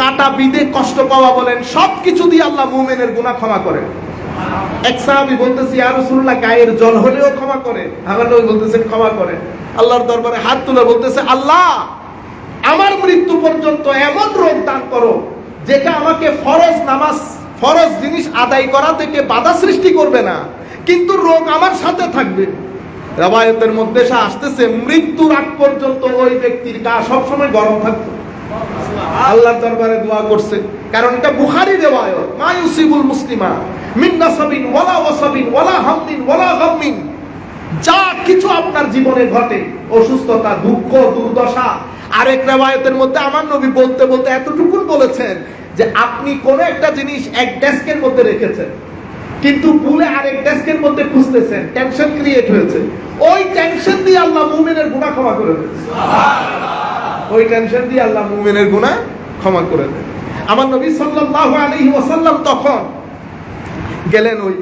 কাটা বিঁধে কষ্ট পাওয়া বলেন, সবকিছু দিয়ে আল্লাহ মুমিনের গুনাহ ক্ষমা করেন। এক সাহাবী বলতেছে, ইয়া রাসূলুল্লাহ, গায়ের জল হলেও ক্ষমা করে? আমার নবী বলতেছেন, ক্ষমা করে। আল্লাহর দরবারে হাত তুলে বলতেছে, আল্লাহ আমার মৃত্যু পর্যন্ত এমন রোগ দান করো যেটা আমাকে ফরজ নামাজ, ফরজ জিনিস আদায় করা থেকে বাধা সৃষ্টি করবে না, কিন্তু রোগ আমার সাথে থাকবে। রাবায়াতের মধ্যে সে আসতেছে, মৃত্যুর আগ পর্যন্ত ওই ব্যক্তির গা সবসময় গরম থাকতো। আল্লাহর দরবারে দোয়া করছে, কারণ এটা বুখারী রিওয়ায়াত, মা ইউসিবুল মুসলিমা মিন নাসাবিন ওয়ালা ওয়াসাবিন ওয়ালা হামমিন ওয়ালা গাম্মিন। যা কিছু আপনার জীবনে ঘটে, অসুস্থতা, দুঃখ, দুর্দশা। আরেক রিওয়ায়াতের মধ্যে আমার নবী বলতে বলতে এতটুকু বলেছেন যে আপনি কোন একটা জিনিস এক ডেস্কের মধ্যে রেখেছেন, কিন্তু ভুলে আরেক ডেস্কের মধ্যে খুঁজতেছেন, টেনশন ক্রিয়েট হয়েছে। ওই টেনশন দিয়ে আল্লাহ মুমিনের গুনাহ ক্ষমা করে দেন। সুবহানাল্লাহ, ওই টেনশন দিয়ে আল্লাহ মুমিনের গুনাহ ক্ষমা করে দেন। আমার নবী সাল্লাল্লাহু আলাইহি ওয়াসাল্লাম তখন গেলেন ওই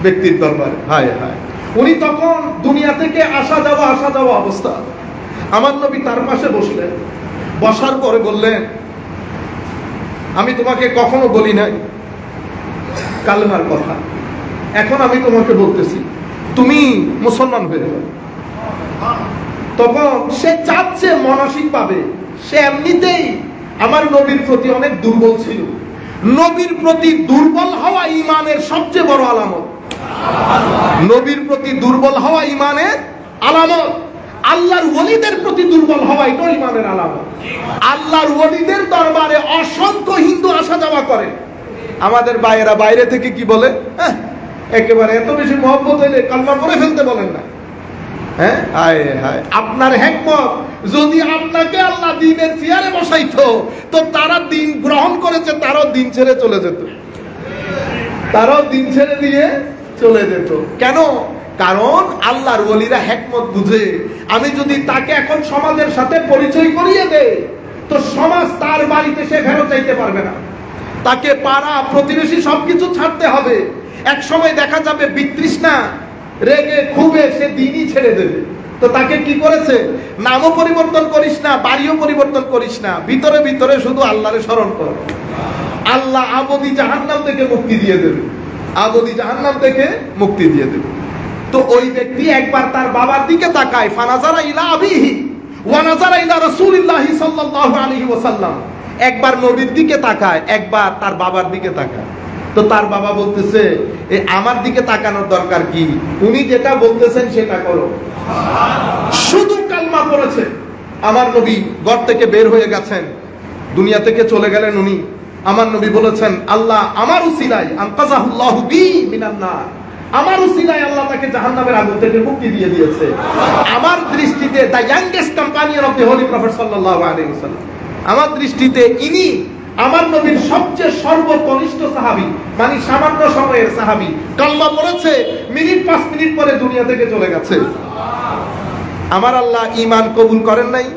ব্যক্তির দরবারে। হায় হায়, উনি তখন দুনিয়া থেকে আসা যাওয়া অবস্থা। আমার নবী তার পাশে বসলেন, বসার পরে বললেন, আমি তোমাকে কখনো বলি নাই কালেমার কথা, এখন আমি তোমাকে বলতেছি, তুমি মুসলমান হয়ে যাও। তখন সে চাচ্ছে মানসিক ভাবে, সে এমনিতেই আমার নবীর প্রতি অনেক দুর্বল ছিল। নবীর প্রতি দুর্বল হওয়া ঈমানের সবচেয়ে বড় আলামত। নবীর প্রতি দুর্বল হওয়া ঈমানের আলামত। আল্লাহর ওলিদের প্রতি দুর্বল হওয়া এটা ঈমানের আলামত। আল্লাহর ওলিদের দরবারে অসংখ্য হিন্দু আসা যাওয়া করে। আমাদের ভাইয়েরা বাইরে থেকে কি বলে, একেবারে এত বেশি মহব্বত হইলে কালমা পড়ে ফেলতে বলেন না। হ্যাঁ, হায় হায়, আপনার হিকমত, যদি আপনাকে আল্লাহ দ্বীনের চেয়ারে বসাইতো তো তারা দ্বীন গ্রহণ করেছে, তারাও দ্বীন ছেড়ে চলে যেত, তারাও দ্বীন ছেড়ে দিয়ে চলে যেত। কেন? কারণ আল্লাহর ওলিরা হিকমত বুঝে, আমি যদি তাকে এখন সমাজের সাথে পরিচয় করিয়ে দেই তো সমাজ তার বাড়িতে সে ফেরত চাইতে পারবে না, তাকে পাড়া প্রতিবেশী সবকিছু ছাড়তে হবে। এক সময় দেখা যাবে বিতৃষ্ণা, রেগে ক্ষোভে সে দ্বীনই ছেড়ে দেবে। তো তাকে কি করেছে, নামও পরিবর্তন করিস না, বাড়িও পরিবর্তন করিস না, ভিতরে ভিতরে শুধু আল্লাহরে স্মরণ কর। আল্লাহ আবদি জাহান্নাম থেকে মুক্তি দিয়ে দেবে, আবদি জাহান্নাম থেকে মুক্তি দিয়ে দেবে। তো ওই ব্যক্তি একবার তার বাবার দিকে তাকায়, ফানাজারা ইলা আবিহি ওয়া নাজারা ইলা রাসূলিল্লাহি সাল্লাল্লাহু আলাইহি ওয়াসাল্লাম। একবার নবীর দিকে তাকায়, একবার তার বাবার দিকে তাকায়। তো তার বাবা বলতেছে, আমার দিকে তাকানোর দরকার কি, উনি যেটা বলতেছেন সেটা করো। শুধু কালমা পড়েছে। আমার নবী ঘর থেকে বের হয়ে গেছেন, দুনিয়া থেকে চলে গেলেন উনি। আমার নবী বলেছেন, আল্লাহ আমার উসিলায় আনকাযাহুল্লাহু বি মিনান নার, আমার উসিলায় আল্লাহ তাকে জাহান্নামের আগুন থেকে মুক্তি দিয়ে দিয়েছে। আমার দৃষ্টিতে the youngest companion of the holy prophet সাল্লাল্লাহু আলাইহি ওয়াসাল্লাম, আমার দৃষ্টিতে ইনি আমার নবীর সবচেয়ে সর্বকনিষ্ঠ সাহাবী, মানে সামান্য সময়ের সাহাবী, কালমা পড়েছে, মিনিট 5 মিনিট পরে দুনিয়া থেকে চলে গেছে। আমার আল্লাহ ঈমান কবুল করেন নাই?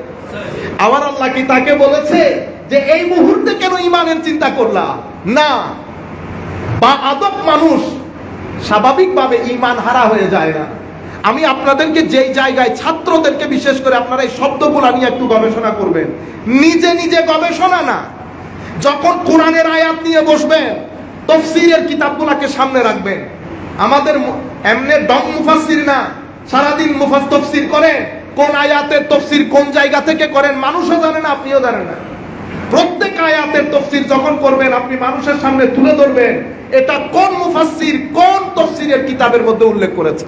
আমার আল্লাহ কি তাকে বলেছে যে এই মুহূর্তে কেন ঈমানের চিন্তা করলা? না। বা আদব মানুষ স্বাভাবিকভাবে ঈমান হারা হয়ে যায় না। আমি আপনাদেরকে যেই জায়গায়, ছাত্রদেরকে বিশেষ করে আপনারা এই শব্দগুলো নিয়ে একটু গবেষণা করবেন, নিজে নিজে গবেষণা না, যখন কোরআনের আয়াত নিয়ে বসবেন তাফসীরের কিতাবগুলোকে সামনে রাখবেন। আমাদের এমনি ডং মুফাসসির না, সারাদিন তাফসীর করে, কোন আয়াতের তাফসীর কোন জায়গা থেকে করেন মানুষও জানে না, আপনিও জানেন না। প্রত্যেক আয়াতের তাফসীর যখন করবেন আপনি মানুষের সামনে তুলে ধরবেন এটা কোন মুফাসসির কোন তাফসীরের কিতাবের মধ্যে উল্লেখ করেছে।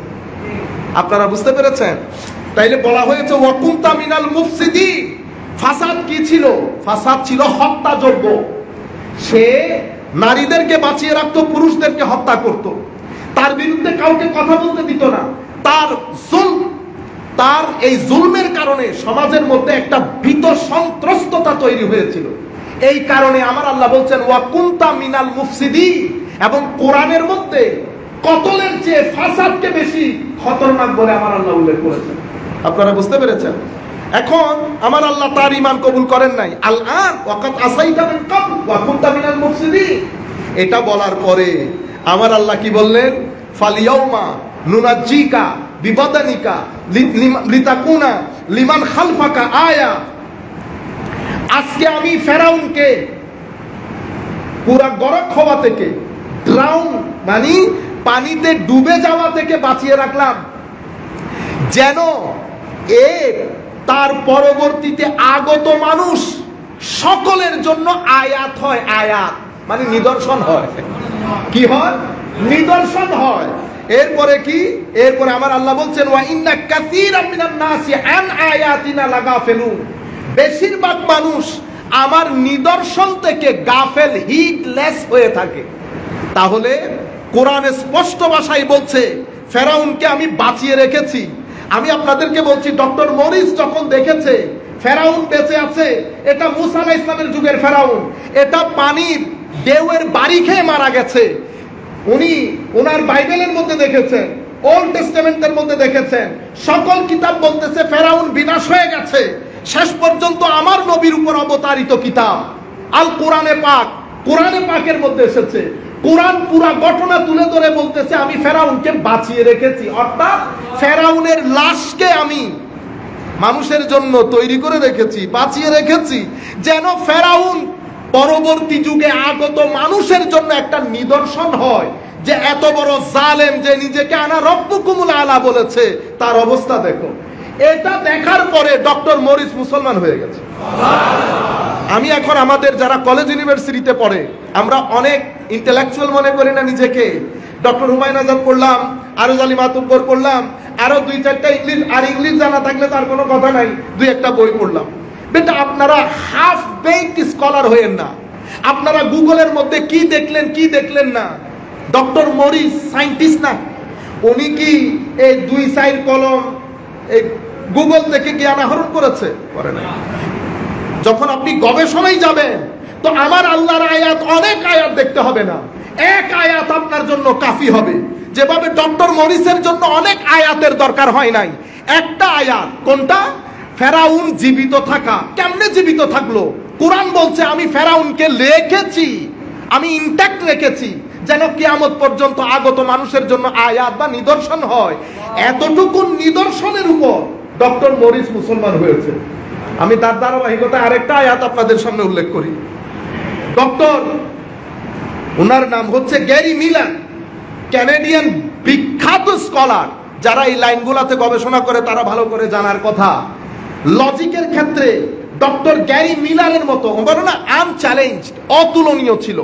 আপনারা বুঝতে পেরেছেন? তাইলে বলা হয়েছে ওয়াকুনতা মিনাল মুফসিদিন। ফাসাদ কি ছিল? ফাসাদ ছিল হত্যাযজ্ঞ। সে নারীদেরকে বাঁচিয়ে রাখতো, পুরুষদেরকে হত্যা করত, তার বিরুদ্ধে কাউকে কথা বলতে দিত না। তার এই জুলমের কারণে সমাজের মধ্যে একটা ভীত সন্ত্রস্ততা তৈরি হয়েছিল। এই কারণে আমার আল্লাহ বলছেন ওয়াকুনতা মিনাল মুফসিদিন। এবং কোরআনের মধ্যে কতলের চেয়ে ফাসাদকে বেশি খতরনাক বলে আমার আল্লাহ উল্লেখ করেছেন। আপনারা বুঝতে পেরেছেন? এখন আমার আল্লাহ তার ঈমান কবুল করেন নাই। আল-আন ওয়াকাদ আসাইতা মিন ক্বাবল ওয়া কুনতা মিনাল মুফসিদিন। এটা বলার পরে আমার আল্লাহ কি বললেন? ফালিয়াউমা নুনাজ্জিকা বিবাদানিকা লিতাকুনা লিমান খালফাকা আয়া। আজকে আমি ফেরাউনকে পুরা গরক হওয়া থেকে, ড্রাউন মানে পানিতে ডুবে যাওয়া থেকে বাঁচিয়ে রাখলাম, যেন তার পরবর্তীতে আগত মানুষ সকলের জন্য আয়াত হয়। আয়াত মানে নিদর্শন হয়। কি হয়? নিদর্শন হয়। এরপরে কি? এরপরে আমার আল্লাহ বলছেন ওয়া ইন্না কাসীরাম মিনান নাসি আন আয়াতিনা লাগাফিলুন। বেশিরভাগ মানুষ আমার নিদর্শন থেকে গাফেল, হিটলেস হয়ে থাকে। তাহলে কোরআনে স্পষ্ট ভাষায় বলছে ফেরাউনকে আমি বাঁচিয়ে রেখেছি। আমি আপনাদেরকে বলছি ডক্টর মরিস যখন দেখেছে ফেরাউন বেঁচে আছে, এটা মূসা আলাইহিস সালামের যুগের ফেরাউন, এটা পানির ঢেউয়ের বাড়ি খেয়ে মারা গেছে। উনি ওনার বাইবেলের মধ্যে দেখেছেন, ওল্ড টেস্টামেন্টের মধ্যে দেখেছেন, সকল কিতাব বলতেছে ফেরাউন বিনাশ হয়ে গেছে। শেষ পর্যন্ত আমার নবীর উপর অবতারিত কিতাব আল কোরআনে পাক, কোরআনে পাকের মধ্যে এসেছে, কোরআন পুরা ঘটনা তুলে ধরে বলতেছে আমি ফেরাউনকে বাঁচিয়ে রেখেছি। অর্থাৎ ফেরাউনের লাশকে আমি মানুষের জন্য তৈরি করে রেখেছি, বাঁচিয়ে রেখেছি, যেন ফেরাউন পরবর্তী যুগে আগত মানুষের জন্য একটা নিদর্শন হয় যে এত বড় জালেম যে নিজেকে আনা রব্বুকুমুল আলা বলেছে, তার অবস্থা দেখো। এটা দেখার পরে ডক্টর মরিস মুসলমান হয়ে গেছে। আমি এখন আমাদের যারা কলেজ ইউনিভার্সিটিতে পড়ে আমরা অনেক ইন্টেলেকচুয়াল মনে করি না নিজেকে। ডক্টর হুমায়ুন আজাদ পড়লাম, আরজ আলী মাতুব্বর পড়লাম, আরো 2-4টা ইংলিশ, আর ইংলিশ জানা থাকলে তার কোনো কথা নাই, 2-1টা বই পড়লাম। বেটা আপনারা হাফ বেকড স্কলার হয়েন না। আপনারা গুগলের মধ্যে কি দেখলেন কি দেখলেন না। ডক্টর মরিস সায়েন্টিস্ট না, উনি কি এই 2 সাইড কলম এই গুগল থেকে জ্ঞান আহরণ করেছে? করে না। যখন আপনি গবেষণায় যাবেন তো আমার আল্লাহর আয়াত, অনেক আয়াত দেখতে হবে না, এক আয়াত আপনার জন্য কাফি হবে। যেভাবে ডক্টর মরিসের জন্য অনেক আয়াতের দরকার হয় নাই, একটা আয়াত। কোনটা? ফেরাউন জীবিত থাকা। কেমনে জীবিত থাকলো? কোরআন বলছে আমি ফেরাউনকে রেখেছি, আমি ইনট্যাক্ট রেখেছি, যেন কিয়ামত পর্যন্ত আগত মানুষের জন্য আয়াত বা নিদর্শন হয়। এতটুকু নিদর্শনের উপর ডক্টর মরিস মুসলমান হয়েছে। আমি তার ধারাবাহিকতায় আরেকটা আয়াত আপনাদের সামনে উল্লেখ করি। ডক্টর, ওনার নাম হচ্ছে গ্যারি মিলার, ক্যানাডিয়ান বিখ্যাত স্কলার। যারা এই লাইনগুলোতে গবেষণা করে তারা ভালো করে জানার কথা। লজিকের ক্ষেত্রে ডক্টর গ্যারি মিলারের মতো বলো না আনচ্যালেঞ্জড, অতুলনীয় ছিল।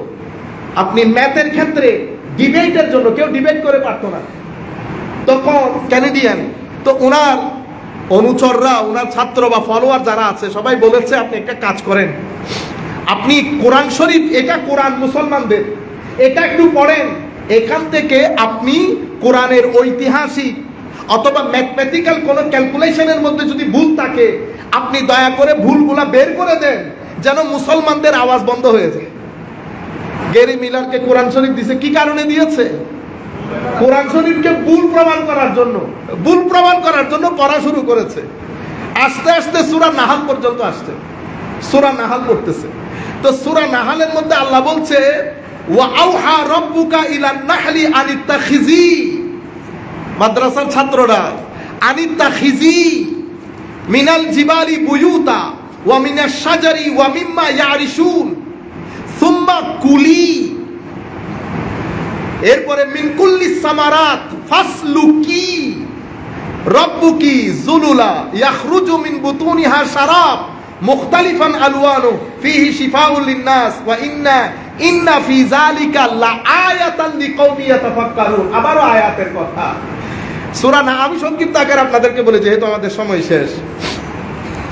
আপনি ম্যাথের ক্ষেত্রে ডিবেটের জন্য কেউ ডিবেট করে পারতো না তখন, ক্যানাডিয়ান। তো ওনার অনুচররা, ওনার ছাত্র বা ফলোয়ার যারা আছে সবাই বলেছে আপনি একটা কাজ করেন, আপনি কোরআন শরীফ, এটা কোরআন মুসলমানদের, এটা একটু পড়েন, এখান থেকে আপনি কোরআনের ঐতিহাসিক অথবা ম্যাথমেটিক্যাল কোনো ক্যালকুলেশনের মধ্যে যদি ভুল থাকে আপনি দয়া করে ভুলগুলা বের করে দেন, যেন মুসলমানদের আওয়াজ বন্ধ হয়ে যায়। গ্যারি মিলারকে কোরআন শরীফ দিয়েছে কি কারণে দিয়েছে? কোরআন শরীফকে ভুল প্রমাণ করার জন্য, ভুল প্রমাণ করার জন্য পড়া শুরু করেছে। আস্তে আস্তে সূরা নাহাল পর্যন্ত আসছে, সূরা নাহাল পড়তেছে। তো সূরা নাহালের মধ্যে আল্লাহ বলছে ওয়া আওহা রাব্বুকা ইলান নাহলি আনিত্তাখিজি, মাদ্রাসার ছাত্ররা, আনিত্তাখিজি মিনাল জিবালি বুয়ুতা ওয়া মিনাশ শাজারি ওয়া মিম্মা ইয়ারিশুন সুম্মা কুলি, এরপরে মিন কুল্লি সামারাত ফাসলুকি রাব্বুকি যুলুলা ইয়াখরুজু মিন বুতুনিহা শারাব মুখতালিফান আলওয়ানু ফীহি শিফাউল লিন-নাস ওয়া ইন্না ফী যালিকা লাআয়াতান লিকাওমি ইয়াতাফাক্কারুন। আবারও আয়াতের কথা। সূরা নাহাল, আমি সংক্ষিপ্ত আকারে আপনাদেরকে বলি যেহেতু আমাদের সময় শেষ।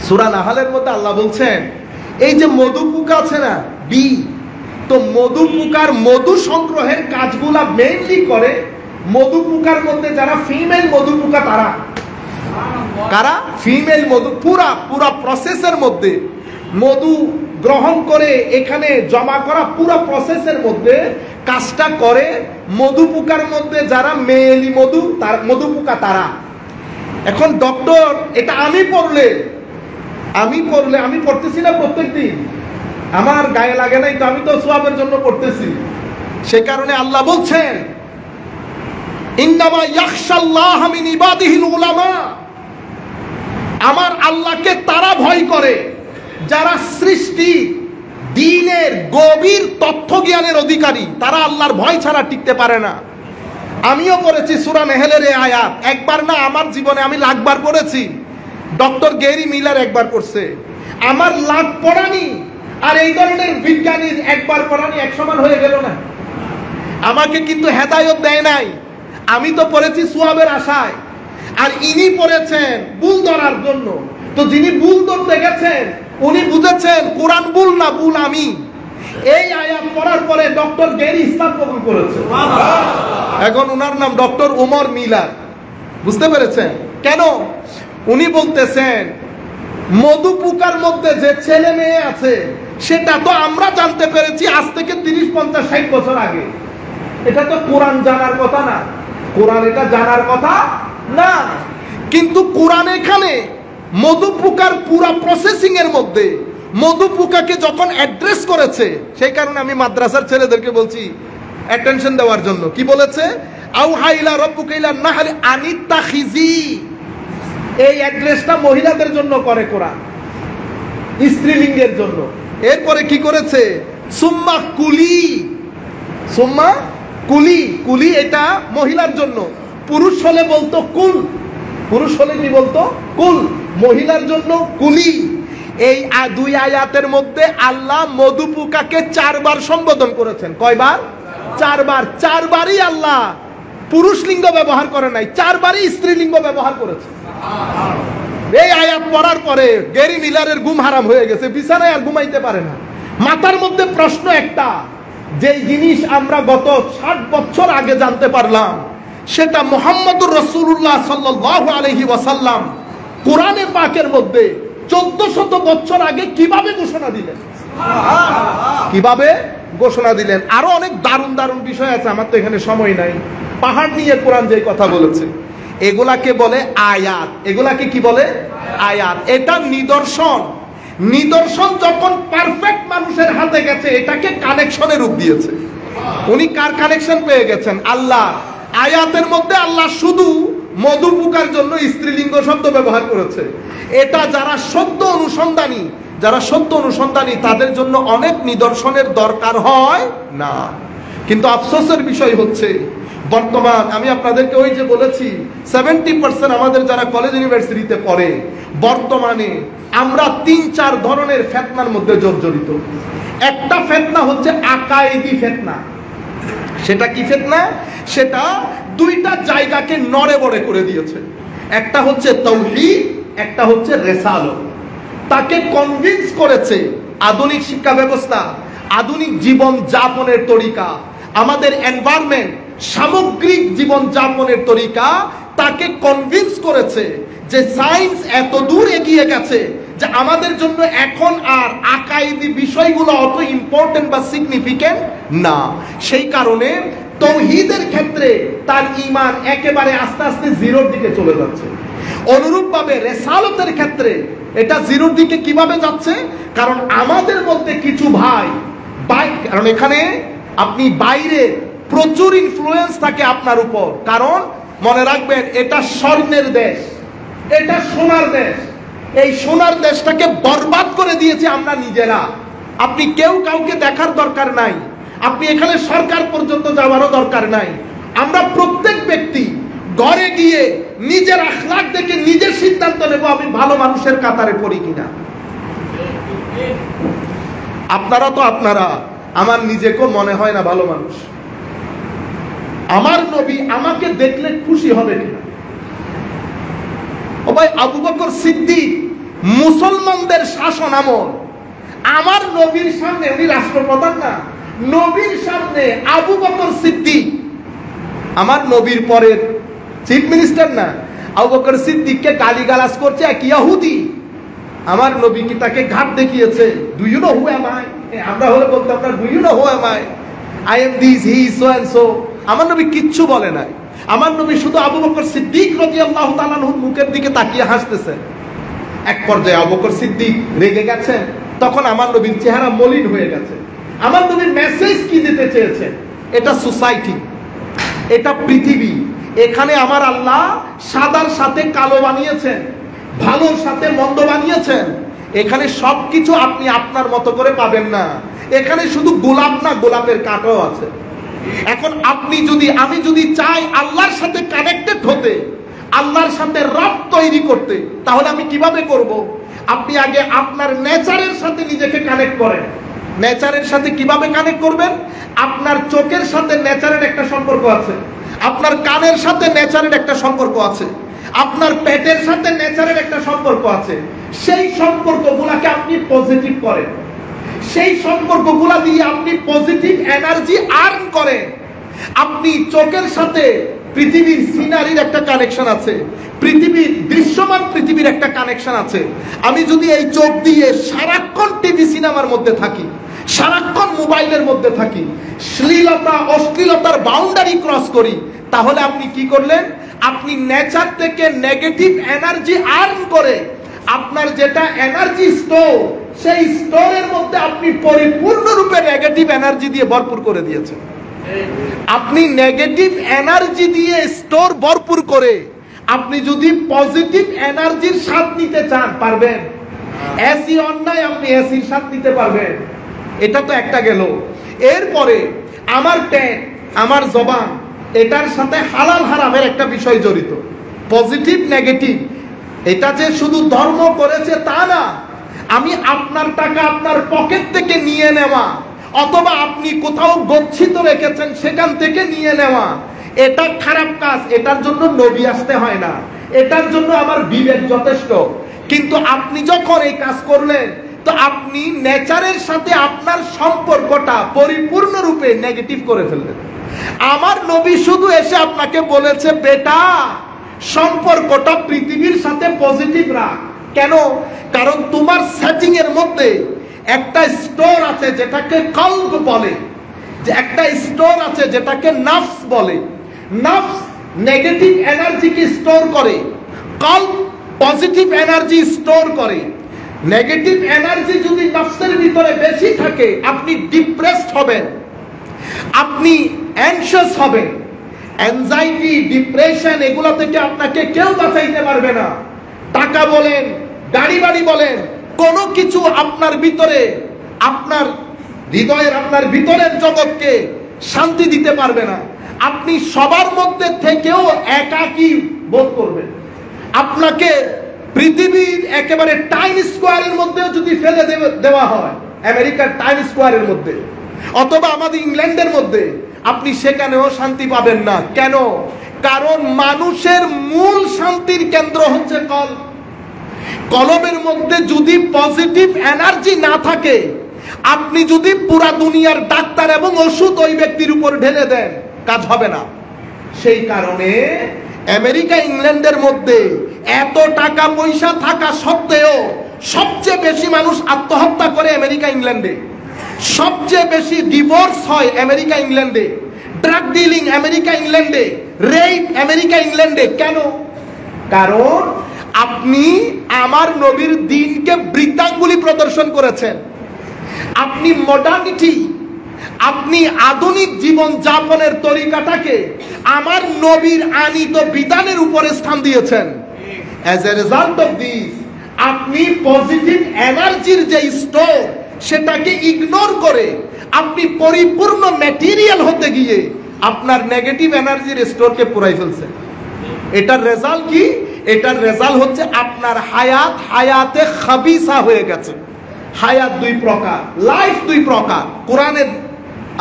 সূরা নাহালের মধ্যে আল্লাহ বলছেন এই যে মধু পোকা আছে না, বি, তো মধু পোকার মধু সংগ্রহের কাজগুলা মেইনলি করে মধু পোকার মধ্যে যারা ফিমেল মধু পোকা, তারা কারা? ফিমেল মধু। পুরা প্রসেসের মধ্যে মধু গ্রহণ করে এখানে জমা করা পুরো প্রসেসের মধ্যে কাজটা করে মধু পোকার মধ্যে যারা মেয়েলি মধু, তার মধু পোকা তারা। এখন ডক্টর, এটা আমি পড়লে আমি পড়তেছি না প্রত্যেকদিন, আমার গায়ে লাগে নাই তো, আমি তো সওয়াবের জন্য পড়তেছি। সে কারণে আল্লাহ বলছেন ইন্নামা ইয়াখশাল্লাহ মিন ইবাদিহিল উলামা, আমার আল্লাহকে তারা ভয় করে যারা সৃষ্টি দ্বীনের গভীর তথ্য জ্ঞানের অধিকারী, তারা আল্লাহর ভয় ছাড়া টিকতে পারে না। আমিও পড়েছি সূরা নাহলের এই আয়াত, একবার না আমার জীবনে আমি লাখবার পড়েছি। ডক্টর গ্যারি মিলার একবার পড়ছে, আমার লাখ পড়ানি আর এই ধরনের বিজ্ঞানীর একবার পড়ানি এক সমান হয়ে গেল না। আমাকে কিন্তু হেদায়েত দেয় নাই, আমি তো পড়েছি সওয়াবের আশায়, আর ইনি পড়েছেন ভুল ধরার জন্য। তো যিনি ভুল ধরতে গেছেন উনি বুঝেছেন কোরআন ভুল না, ভুল আমি। এই আয়াত পড়ার পরে ডক্টর গ্যারি ইসলাম কবুল করেছে। এখন উনার নাম ডক্টর ওমর মিলার। বুঝতে পেরেছেন কেন? উনি বলতেছেন মধু পোকার মধ্যে যে ছেলে মেয়ে আছে সেটা তো আমরা জানতে পেরেছি আজ থেকে 30, 50, 60 বছর আগে। এটা তো কোরআন জানার কথা না, কোরআন এটা জানার কথা না। কিন্তু কোরআন এখানে মধু পোকার পুরা প্রসেসিং এর মধ্যে মধু পোকাকে যখন অ্যাড্রেস করেছে, সেই কারণে আমি মাদ্রাসার ছেলেদেরকে বলছি অ্যাটেনশন দেওয়ার জন্য। কি বলেছে? আওহা ইলা রাব্বুকা ইলান নাহলি আনিত্তাখিজি, এই অ্যাড্রেসটা মহিলাদের জন্য করে কোরআন, স্ত্রীলিঙ্গের জন্য। এরপরে কি করেছে? সুম্মা কুলি, সুম্মা কুলি, কুলি এটা মহিলার জন্য। পুরুষ হলে বলতো কুল, পুরুষ হলে কি বলতো? কুল। মহিলার জন্য কুলি। এই দুই আয়াতের মধ্যে আল্লাহ মধু পোকাকে 4 বার সম্বোধন করেছেন। কয়বার? 4 বার। 4 বারই আল্লাহ পুরুষ লিঙ্গ ব্যবহার করে নাই, 4 বারই স্ত্রীলিঙ্গ ব্যবহার করেছে। এই আয়াত পড়ার পরে গ্যারি মিলারের ঘুম হারাম হয়ে গেছে, বিছানায় আর ঘুমাইতে পারে না। মাথার মধ্যে প্রশ্ন একটা, যেই জিনিস আমরা গত 60 বছর আগে জানতে পারলাম সেটা মুহাম্মদুর রাসূলুল্লাহ সাল্লাল্লাহু আলাইহি ওয়াসাল্লাম কোরআনে পাকের মধ্যে 1400 বছর আগে কিভাবে ঘোষণা দিলেন, কিভাবে ঘোষণা দিলেন। আরো অনেক দারুণ দারুণ বিষয় আছে, আমার তো এখানে সময় নাই। পাহাড় নিয়ে কোরআন যে কথা বলেছে এগুলাকে বলে আয়াত। এগুলাকে কি বলে? আয়াত। এটা নিদর্শন। নিদর্শন যখন পারফেক্ট মানুষের হাতে গেছে এটাকে কানেকশনের রূপ দিয়েছে। উনি কার কানেকশন পেয়ে গেছেন? আল্লাহ। আয়াতের মধ্যে আল্লাহ শুধু মধু পোকার জন্য স্ত্রীলিঙ্গ শব্দ ব্যবহার করেছে। এটা যারা সত্য অনুসন্ধানী, যারা সত্য অনুসন্ধানী তাদের জন্য অনেক নিদর্শনের দরকার হয় না। কিন্তু আফসোসের বিষয় হচ্ছে বর্তমান, আমি আপনাদেরকে ওই যে বলেছি 70% আমাদের যারা কলেজ ইউনিভার্সিটিতে পড়ে, বর্তমানে আমরা 3-4 ধরনের ফিতনার মধ্যে জর্জরিত। একটা ফিতনা হচ্ছে আকায়েদি ফিতনা। সেটা কি ফিতনা? সেটা দুইটা জায়গাকে নড়ে বড়ে করে দিয়েছে। একটা হচ্ছে তাওহীদ, একটা হচ্ছে রিসালাত। তাকে কনভিন্স করেছে আধুনিক শিক্ষা ব্যবস্থা, আধুনিক জীবন যাপনের তরিকা, আমাদের এনভায়রনমেন্ট, সামগ্রিক জীবন যাপনের তরিকা তাকে কনভিন্স করেছে যে সায়েন্স এত দূর এগিয়ে গেছে যে যে আমাদের জন্য এখন আর আকাইদি বিষয়গুলো অত ইম্পর্টেন্ট বা সিগনিফিকেন্ট না। সেই কারণে তাওহীদের ক্ষেত্রে তার ঈমান একেবারে আস্তে আস্তে জিরোর দিকে চলে যাচ্ছে। অনুরূপভাবে রিসালাতের ক্ষেত্রে এটা জিরোর দিকে কিভাবে যাচ্ছে? কারণ আমাদের মধ্যে কিছু ভাই কারণ এখানে আপনি বাইরে প্রচুর ইনফ্লুয়েন্স থাকে আপনার উপর। কারণ মনে রাখবেন, এটা স্বর্ণের দেশ, এটা সোনার দেশ। এই সোনার দেশটাকে বরবাদ করে দিয়েছে আমরা নিজেরা। আপনি কেউ কাউকে দেখার দরকার নাই, আপনি এখানে সরকার পর্যন্ত যাওয়ারও দরকার নাই। আমরা প্রত্যেক ব্যক্তি ঘরে গিয়ে নিজের আখলাক দেখে নিজের সিদ্ধান্ত নেব আমি ভালো মানুষের কাতারে পড়ি কিনা। আপনারা তো আপনারা, আমার নিজেকেও মনে হয় না ভালো মানুষ। আমার নবী আমাকে দেখলে খুশি হবে কিনা? ও ভাই, আবু বকর সিদ্দিক মুসলমানদের শাসন আমল, আমার নবীর সামনে, উনি রাষ্ট্রপ্রধান না, নবীর সামনে আবু বকর সিদ্দিক, আমার নবীর পরের চিফ মিনিস্টার না, আবু বকর সিদ্দিককে গালিগালাজ করছে এক ইহুদি। আমার নবী কি তাকে ঘাট দেখিয়েছে? Do you know who am I? আমরা হলে বলতাম না do you know who am I, I am this, he is so and so. আমার নবী কিচ্ছু বলে নাই। আমার নবী শুধু আবু বকর সিদ্দিক রাদিয়াল্লাহু তাআলা আনহুর মুখের দিকে তাকিয়ে হাসতেছেন। এক পর্যায়ে আবু বকর সিদ্দিক রেগে গেছেন, তখন আমার নবীর চেহারা মলিন হয়ে গেছে। আমার নবীর মেসেজ কি দিতে চেয়েছেন? এটা সোসাইটি, এটা পৃথিবী, এখানে আমার আল্লাহ সাদার সাথে কালো বানিয়েছেন, ভালোর সাথে মন্দ বানিয়েছেন। এখানে সবকিছু আপনি আপনার মতো করে পাবেন না। এখানে শুধু গোলাপ না, গোলাপের কাঁটাও আছে। এখন আপনি যদি, আমি যদি চাই আল্লাহর সাথে কানেক্টেড হতে, আল্লাহর সাথে রব তৈরি করতে, তাহলে আমি কিভাবে করব? আপনি আগে আপনার নেচারের সাথে নিজেকে কানেক্ট করেন। নেচারের সাথে কিভাবে কানেক্ট করবেন? আপনার চোখের সাথে নেচারের একটা সম্পর্ক আছে, আপনার কানের সাথে নেচারের একটা সম্পর্ক আছে, আপনার পেটের সাথে নেচারের একটা সম্পর্ক আছে। সেই সম্পর্কগুলোকে আপনি পজিটিভ করেন, সেই সম্পর্কগুলো দিয়ে আপনি পজিটিভ এনার্জি আর্ন করেন। আপনি চোখের সাথে পৃথিবীর সিনারির একটা কানেকশন আছে, পৃথিবীর দৃশ্যমান পৃথিবীর একটা কানেকশন আছে। আমি যদি এই চোখ দিয়ে সারাক্ষণ টিভি সিনেমার মধ্যে থাকি, সারাক্ষণ মোবাইলের মধ্যে থাকি, শ্লীলতা অশ্লীলতার বাউন্ডারি ক্রস করি, তাহলে আপনি কি করলেন? আপনি নেচার থেকে নেগেটিভ এনার্জি আর্ন করে আপনার যেটা এনার্জি স্টোর, সেই স্টোরের মধ্যে আপনি পরিপূর্ণরূপে নেগেটিভ এনার্জি দিয়ে ভরপুর করে দিয়েছেন। আপনি নেগেটিভ এনার্জি দিয়ে স্টোর ভরপুর করে আপনি যদি পজিটিভ এনার্জির স্বাদ নিতে চান, পারবেন? এসি অন্যায়, আপনি এসির স্বাদ নিতে পারবেন? এটা তো একটা গেল। এরপরে আমার পেট, আমার জবান, এটার সাথে হালাল হারামের একটা বিষয় জড়িত। পজিটিভ নেগেটিভ, এটা যে শুধু ধর্ম করেছে তা না। আমি আপনার টাকা আপনার পকেট থেকে নিয়ে নেওয়া, অথবা আপনি কোথাও গচ্ছিত রেখেছেন সেখান থেকে নিয়ে নেওয়া, এটা খারাপ কাজ। এটার জন্য নবী আসতে হয় না, এটার জন্য আমার বিবেক যথেষ্ট। কিন্তু আপনি যখন এই কাজ করলেন, তো আপনি নেচারের সাথে আপনার সম্পর্কটা পরিপূর্ণরূপে নেগেটিভ করে ফেললেন। আমার নবী শুধু এসে আপনাকে বলেছে, বেটা সম্পর্কটা পৃথিবীর সাথে পজিটিভ রাখ। কেন? কারণ তোমার সেটিং এর মধ্যে একটা স্টোর আছে যেটাকে কলব বলে, যে একটা স্টোর আছে যেটাকে নাফস বলে। নাফস নেগেটিভ এনার্জিকে স্টোর করে, কলব পজিটিভ এনার্জি স্টোর করে। নেগেটিভ এনার্জি যদি নাফসের ভিতরে বেশি থাকে, আপনি ডিপ্রেসড হবেন, আপনি অ্যানশিয়াস হবেন। অ্যাংজাইটি, ডিপ্রেশন, এগুলো থেকে আপনাকে কেউ বাঁচাইতে পারবে না। টাকা বলেন, গাড়ি বাড়ি বলেন, কোনো কিছু আপনার ভিতরে, আপনার হৃদয়ের, আপনার ভিতরের জগৎকে শান্তি দিতে পারবে না। আপনি সবার মধ্যে থেকেও একাকী বোধ করবেন। আপনাকে পৃথিবীর একেবারে টাইম স্কোয়ারের মধ্যেও যদি ফেলে দেওয়া হয়, আমেরিকার টাইম স্কোয়ারের মধ্যে অথবা আমাদের ইংল্যান্ডের মধ্যে, আপনি সেখানেও শান্তি পাবেন না। কেন? কারণ মানুষের মূল শান্তির কেন্দ্র হচ্ছে কলব। কলবের মধ্যে যদি পজিটিভ এনার্জি না থাকে, আপনি যদি পুরা দুনিয়ার ডাক্তার এবং ওষুধ ওই ব্যক্তির উপর ঢেলে দেন, কাজ হবে না। সেই কারণে আমেরিকা ইংল্যান্ডের মধ্যে এত টাকা পয়সা থাকা সত্ত্বেও সবচেয়ে বেশি মানুষ আত্মহত্যা করে আমেরিকা ইংল্যান্ডে, সবচেয়ে বেশি ডিভোর্স হয় আমেরিকা ইংল্যান্ডে, ড্রাগ ডিলিং আমেরিকা ইংল্যান্ডে, রেপ আমেরিকা ইংল্যান্ডে। কেন? কারণ আপনি আমার নবীর দ্বীনকে বৃদ্ধাঙ্গুলি প্রদর্শন করেছেন। আপনি মডার্নিটি, আপনি আধুনিক জীবন যাপনের তরিকাটাকে আমার নবীর আনিত বিধানের উপরে স্থান দিয়েছেন। As a result of this, আপনি পজিটিভ এনার্জির যে স্টোর সেটাকে ইগনোর করে আপনি পরিপূর্ণ ম্যাটেরিয়াল হতে গিয়ে আপনার নেগেটিভ এনার্জির স্টোরকে পুরাই ফেলছেন। এটার রেজাল্ট কি? এটার রেজাল্ট হচ্ছে আপনার হায়াতে খাবিসা হয়ে গেছে। হায়াত দুই প্রকার, লাইফ দুই প্রকার কোরআনের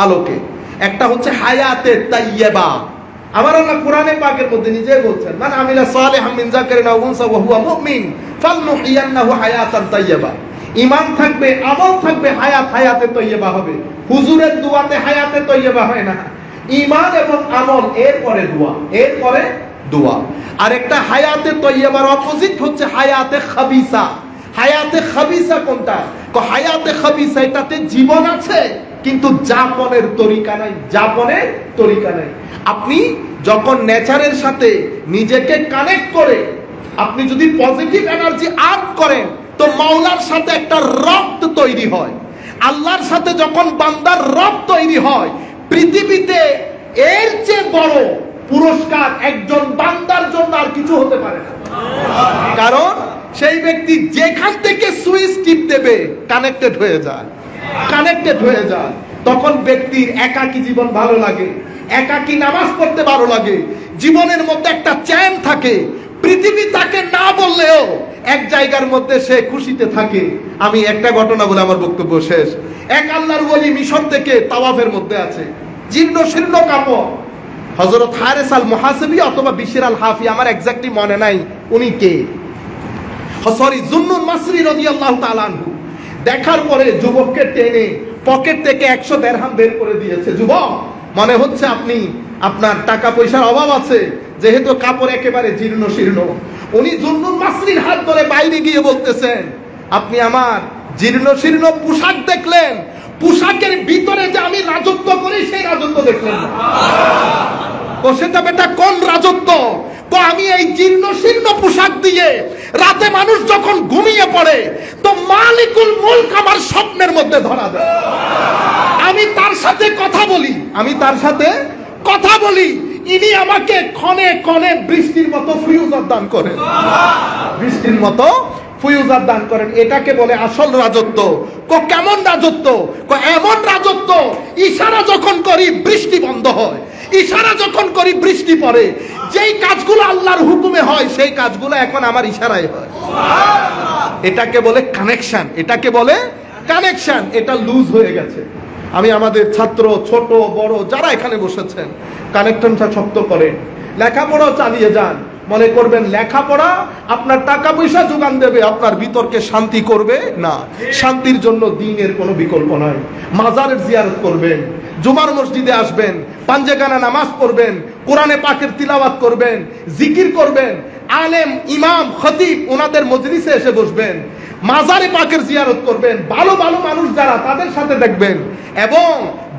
আলোকে। একটা হচ্ছে হায়াতে তাইয়্যিবা, আমার আল্লাহ কোরআনে পাকের মধ্যে নিজেই বলছেন, মান আমিলা সালিহাম মিন যাকারিন আও উনসা ওয়া হুয়া মুমিন ফালনুহইয়ান্নাহু হায়াতান তাইয়্যিবা। ঈমান থাকবে, আমল থাকবে, হায়াতে তাইয়্যিবা হবে। হুজুরের দুয়াতে হায়াতে তাইয়্যিবা হয় না, ঈমান এবং আমল এরপরে দোয়া। আর একটা হায়াতে তাইয়্যিবার অপোজিট হচ্ছে হায়াতে খাবিসা। হায়াতে খাবিসা কোনটা? হায়াতে খাবিসা এটাতে জীবন আছে কিন্তু যাপনের তরিকা নাই। আপনি যখন নেচারের সাথে নিজেকে কানেক্ট করে আপনি যদি পজিটিভ এনার্জি আর্ন করেন তো মাওলার সাথে একটা রক্ত তৈরি হয়। আল্লাহর সাথে যখন বান্দার রক্ত তৈরি হয়, পৃথিবীতে এর চেয়ে বড় পুরস্কার একজন বান্দার জন্য আর কিছু হতে পারে না। কারণ সেই ব্যক্তি যেখান থেকে সুইচ টিপ দেবে কানেক্টেড হয়ে যায়। তখন ব্যক্তির একাকী জীবন ভালো লাগে, একাকী নামাজ পড়তে ভালো লাগে, জীবনের মধ্যে একটা চ্যান থাকে। পৃথিবী তাকে না বললেও এক জায়গার মধ্যে সে খুশিতে থাকে। আমি একটা ঘটনা বলে আমার বক্তব্য শেষ। এক আল্লাহর ওলি মিশর থেকে তাওয়াফের মধ্যে আছে, জীর্ণ শীর্ণ কাপড়। হযরত হারেস আল মুহাসিবি অথবা বিশর আল হাফি, আমার এক্স্যাক্টলি মনে নাই উনি কে, যুন্নুন মাসরি রাদিয়াল্লাহু তাআলা আনহু। দেখার পরে যুবককে টেনে পকেট থেকে 100 দিরহাম বের করে দিয়েছে। যুবক, মনে হচ্ছে আপনার টাকা পয়সার অভাব আছে, যেহেতু কাপড় একেবারে জীর্ণ শীর্ণ। উনি যুন্নুন মাসরির হাত ধরে বাইরে গিয়ে বলতেছেন, আপনি আমার জীর্ণ শীর্ণ পোশাক দেখলেন, পোশাকের ভিতরে যে আমি রাজত্ব করি সেই রাজত্ব দেখলেন না। সেটা বেটা কোন রাজত্ব? আমি এই জীর্ণ শীর্ণ পোশাক দিয়ে রাতে মানুষ যখন ঘুমিয়ে পড়ে তো মালিকুল মুলক আমার স্বপ্নের মধ্যে ধরা দেয়। আমি তার সাথে কথা বলি, ইনি আমাকে ক্ষণে ক্ষণে বৃষ্টির মতো ফিউজার দান করেন। এটাকে বলে আসল রাজত্ব। কেমন রাজত্ব? এমন রাজত্ব, ইশারা যখন করি বৃষ্টি বন্ধ হয়, ইশারা যখন করি বৃষ্টি পড়ে। যেই কাজগুলো আল্লাহর হুকুমে হয় সেই কাজগুলো এখন আমার ইশারায় হয়। এটাকে বলে কানেকশন। এটা লুজ হয়ে গেছে। আমি আমাদের ছাত্র, ছোট বড় যারা এখানে বসেছেন, কানেকশনটা শক্ত করেন, লেখাপড়াও চালিয়ে যান। মনে করবেন লেখাপড়া আপনার টাকা পয়সা যোগান দেবে, আপনার ভিতরকে শান্তি করবে না। শান্তির জন্য দ্বীনের কোনো বিকল্প নাই। মাজারের জিয়ারত করবেন, জুমার মসজিদে আসবেন, পাঞ্জেখানা নামাজ পড়বেন, কোরআনে পাকের তিলাওয়াত করবেন, জিকির করবেন, আলেম ইমাম খতিব ওনাদের মজলিসে এসে বসবেন, মাজারে পাকের জিয়ারত করবেন, ভালো ভালো মানুষ যারা তাদের সাথে দেখবেন, এবং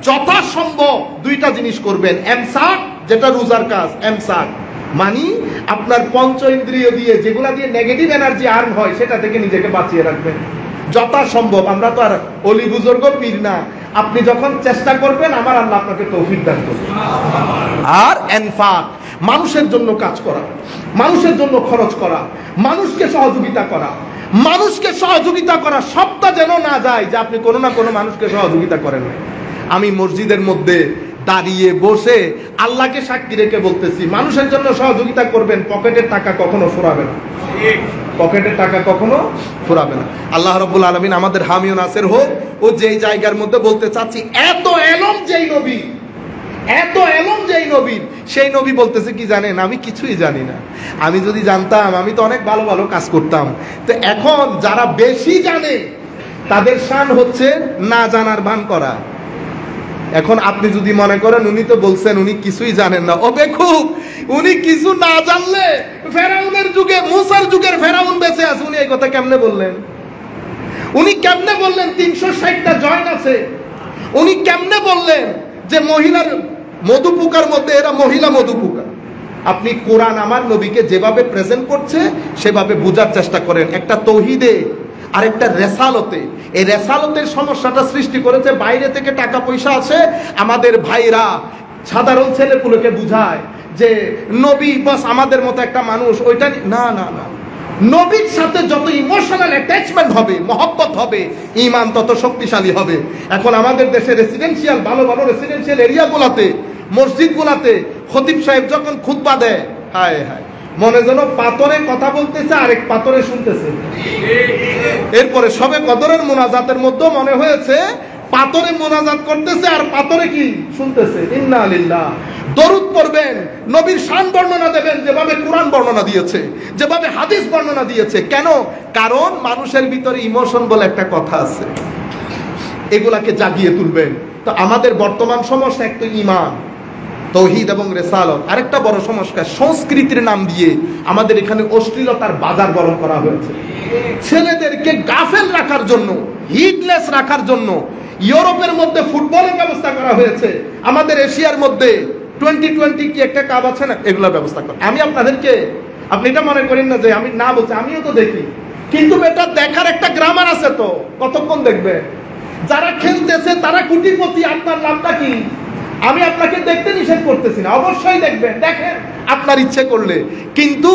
যথাসম্ভব দুইটা জিনিস করবেন। এমসাক, যেটা রোজার কাজ, এমসাক মানে আপনার পঞ্চ ইন্দ্রিয় দিয়ে যেগুলা দিয়ে নেগেটিভ এনার্জি আর্ন হয় সেটা থেকে নিজেকে বাঁচিয়ে রাখবেন যথাসম্ভব। আমরা তো আর অলি বুজুর্গ পীর না। আপনি যখন চেষ্টা করবেন আমার আল্লাহ আপনাকে তৌফিক দান করবে। আর ইনফাক, মানুষের জন্য কাজ করা, মানুষের জন্য খরচ করা, মানুষকে সহযোগিতা করা সবটা যেন না যায় যে আপনি কোনো না কোনো মানুষকে সহযোগিতা করেন না। আমি মসজিদের মধ্যে দাঁড়িয়ে বসে আল্লাহকে সাক্ষী রেখে বলতেছি, মানুষের জন্য সহযোগিতা করবেন, পকেটের টাকা কখনো ফুরাবে না। আল্লাহ রাব্বুল আলামিন আমাদের হামি ও নাসির হোক। ও যেই জায়গার মধ্যে বলতে চাচ্ছি, এত এলম যেই নবী, সেই নবী বলতেছে কি জানেন, আমি কিছুই জানি না। আমি যদি জানতাম আমি তো অনেক ভালো ভালো কাজ করতাম। তো এখন যারা বেশি জানে তাদের শান হচ্ছে না জানার ভান করা। এখন আপনি যদি মনে করেন উনি তো বলছেন উনি কিছুই জানেন না, ও বেকুব, উনি কিছু না জানলে ফেরাউনের যুগে, মুসার যুগের ফেরাউন বেঁচে আছে, উনি এই কথা কেমনে বললেন? উনি কেমনে বললেন 360টা জয়েন আছে? উনি কেমনে বললেন যে মহিলার মধুপুকার মধ্যে এরা মহিলা মধুপুকা? আপনি কোরআন আমার নবীকে যেভাবে প্রেজেন্ট করছে সেভাবে বোঝার চেষ্টা করেন। একটা তৌহিদে আর একটা রেসালতে, এই রেসালতের সমস্যাটা সৃষ্টি করেছে বাইরে থেকে টাকা পয়সা আছে, আমাদের ভাইরা সাধারণ ছেলেপুলেকে বুঝায় যে নবী বাস আমাদের মতো একটা মানুষ, ওইটা না না না। নবীর সাথে যত ইমোশনাল অ্যাটাচমেন্ট হবে, মহব্বত হবে, ঈমান তত শক্তিশালী হবে। এখন আমাদের দেশে রেসিডেন্সিয়াল ভালো ভালো রেসিডেন্সিয়াল এরিয়াগুলোতে, মসজিদগুলোতে খতিব সাহেব যখন খুতবা দেয়, হায় হায়, মনে যেন পাথরে কথা বলতেছে আরেক পাথরে শুনতেছে। এরপরে সবে কদরের মোনাজাতের মধ্যে মনে হয়েছে পাথরে মোনাজাত করতেছে আর পাথরে কি শুনতেছে। ইন্না লিল্লাহ। দরুদ পড়বেন, নবীর শান বর্ণনা দেবেন যেভাবে কোরআন বর্ণনা দিয়েছে, যেভাবে হাদিস বর্ণনা দিয়েছে। কেন? কারণ মানুষের ভিতরে ইমোশন বলে একটা কথা আছে, এগুলাকে জাগিয়ে তুলবেন। তো আমাদের বর্তমান সমস্যা এক তো ঈমান, তৌহিদ এবং রেসালত, আরেকটা বড় সমস্যা সংস্কৃতির নাম দিয়ে আমাদের এখানে অশ্লীলতার বাজার গরম করা হয়েছে। ছেলেদেরকে গাফেল রাখার জন্য, হিটলেস রাখার জন্য ইউরোপের মধ্যে ফুটবলের ব্যবস্থা করা হয়েছে, আমাদের এশিয়ার মধ্যে 2020 কি একটা কাপ আছে না, এগুলোর ব্যবস্থা করা। আমি আপনাদেরকে, আপনি এটা মনে করেন না যে আমি না বলছি, আমিও তো দেখি, কিন্তু এটা দেখার একটা গ্রামার আছে। তো কতক্ষণ দেখবে? যারা খেলতেছে তারা কোটিপতি, আপনার লাভটা কি? আমি আপনাকে দেখতে নিষেধ করতেছি না, অবশ্যই দেখবেন, দেখেন আপনার ইচ্ছে করলে, কিন্তু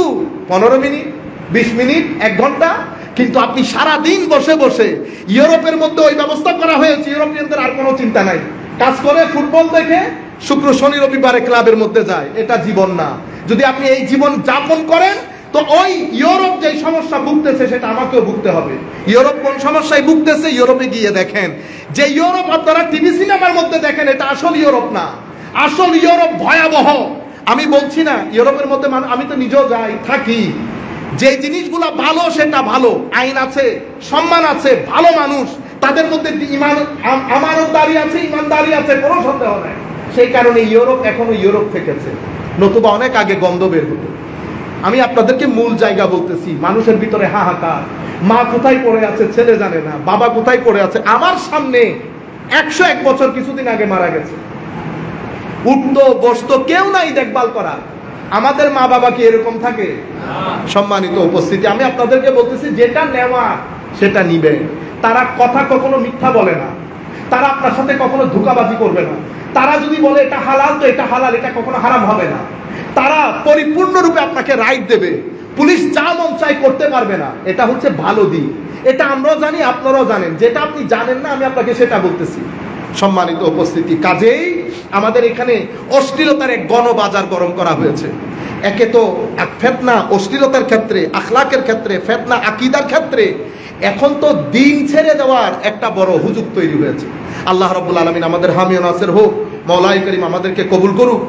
15 মিনিট, 20 মিনিট, 1 ঘন্টা। কিন্তু আপনি সারা দিন বসে বসে, ইউরোপের মধ্যে ওই ব্যবস্থা করা হয়েছে, ইউরোপিয়ানদের আর কোনো চিন্তা নাই, কাজ করে ফুটবল দেখে শুক্র শনি রবিবারে ক্লাবের মধ্যে যায়। এটা জীবন না। যদি আপনি এই জীবন যাপন করেন তো ওই ইউরোপ যে সমস্যা ভুগতেছে সেটা আমাকেও ভুগতে হবে। ইউরোপ কোন সমস্যায় ভুগতেছে ইউরোপে গিয়ে দেখেন। যে ইউরোপ আপনারা টিভি সিনেমার মধ্যে দেখেন এটা আসল ইউরোপ না। আসল ইউরোপ ভয়াবহ। আমি বলছি না ইউরোপের মধ্যে, আমি তো নিজেও যাই, থাকি, যে জিনিসগুলো ভালো সেটা ভালো, আইন আছে, সম্মান আছে, ভালো মানুষ, তাদের মধ্যে ইমান, আমানতদারি আছে, ইমানদারি আছে, কোনো সন্দেহ নাই। সেই কারণে ইউরোপ এখনো ইউরোপ থেকেছে, নতুবা অনেক আগে গন্ধ বের হতো। আমি আপনাদেরকে মূল জায়গা বলতেছি। মানুষের ভিতরে হাহাকার, মা কোথায় পড়ে আছে ছেলে জানে না, বাবা কোথায় পড়ে আছে। আমার সামনে 101 বছর কিছুদিন আগে মারা গেছে, উঠতো বসতো, কেউ নাই দেখভাল করা। আমাদের মা বাবা কি এরকম থাকে? সম্মানিত উপস্থিতি, আমি আপনাদেরকে বলতেছি যেটা নেওয়া সেটা নিবেন। তারা কথা কখনো মিথ্যা বলে না, তারা আপনার সাথে কখনো ধোঁকাবাজি করবে না। তারা যদি বলে এটা হালাল তো এটা হালাল, এটা কখনো হারাম হবে না। তারা পরিপূর্ণরূপে আপনাকে রাইট দেবে। পুলিশ যা মন চাই করতে পারবে না, এটা হচ্ছে ভালো দিক। এটা আমরাও জানি, আপনারাও জানেন। যেটা আপনি জানেন না আমি আপনাকে সেটা বলতেছি। সম্মানিত উপস্থিতি, কাজেই আমাদের এখানে অশ্লীলতার এক গণবাজার গরম করা হয়েছে। একে তো ফেতনা অশ্লীলতার ক্ষেত্রে, আখলাকের ক্ষেত্রে, ফেতনা আকীদার ক্ষেত্রে, এখন তো দিন ছেড়ে দেওয়ার একটা বড় হুজুগ তৈরি হয়েছে। আল্লাহ রাব্বুল আলামিন আমাদের হামি ও নাসির হোক। মাওলাই করিম আমাদেরকে কবুল করুক।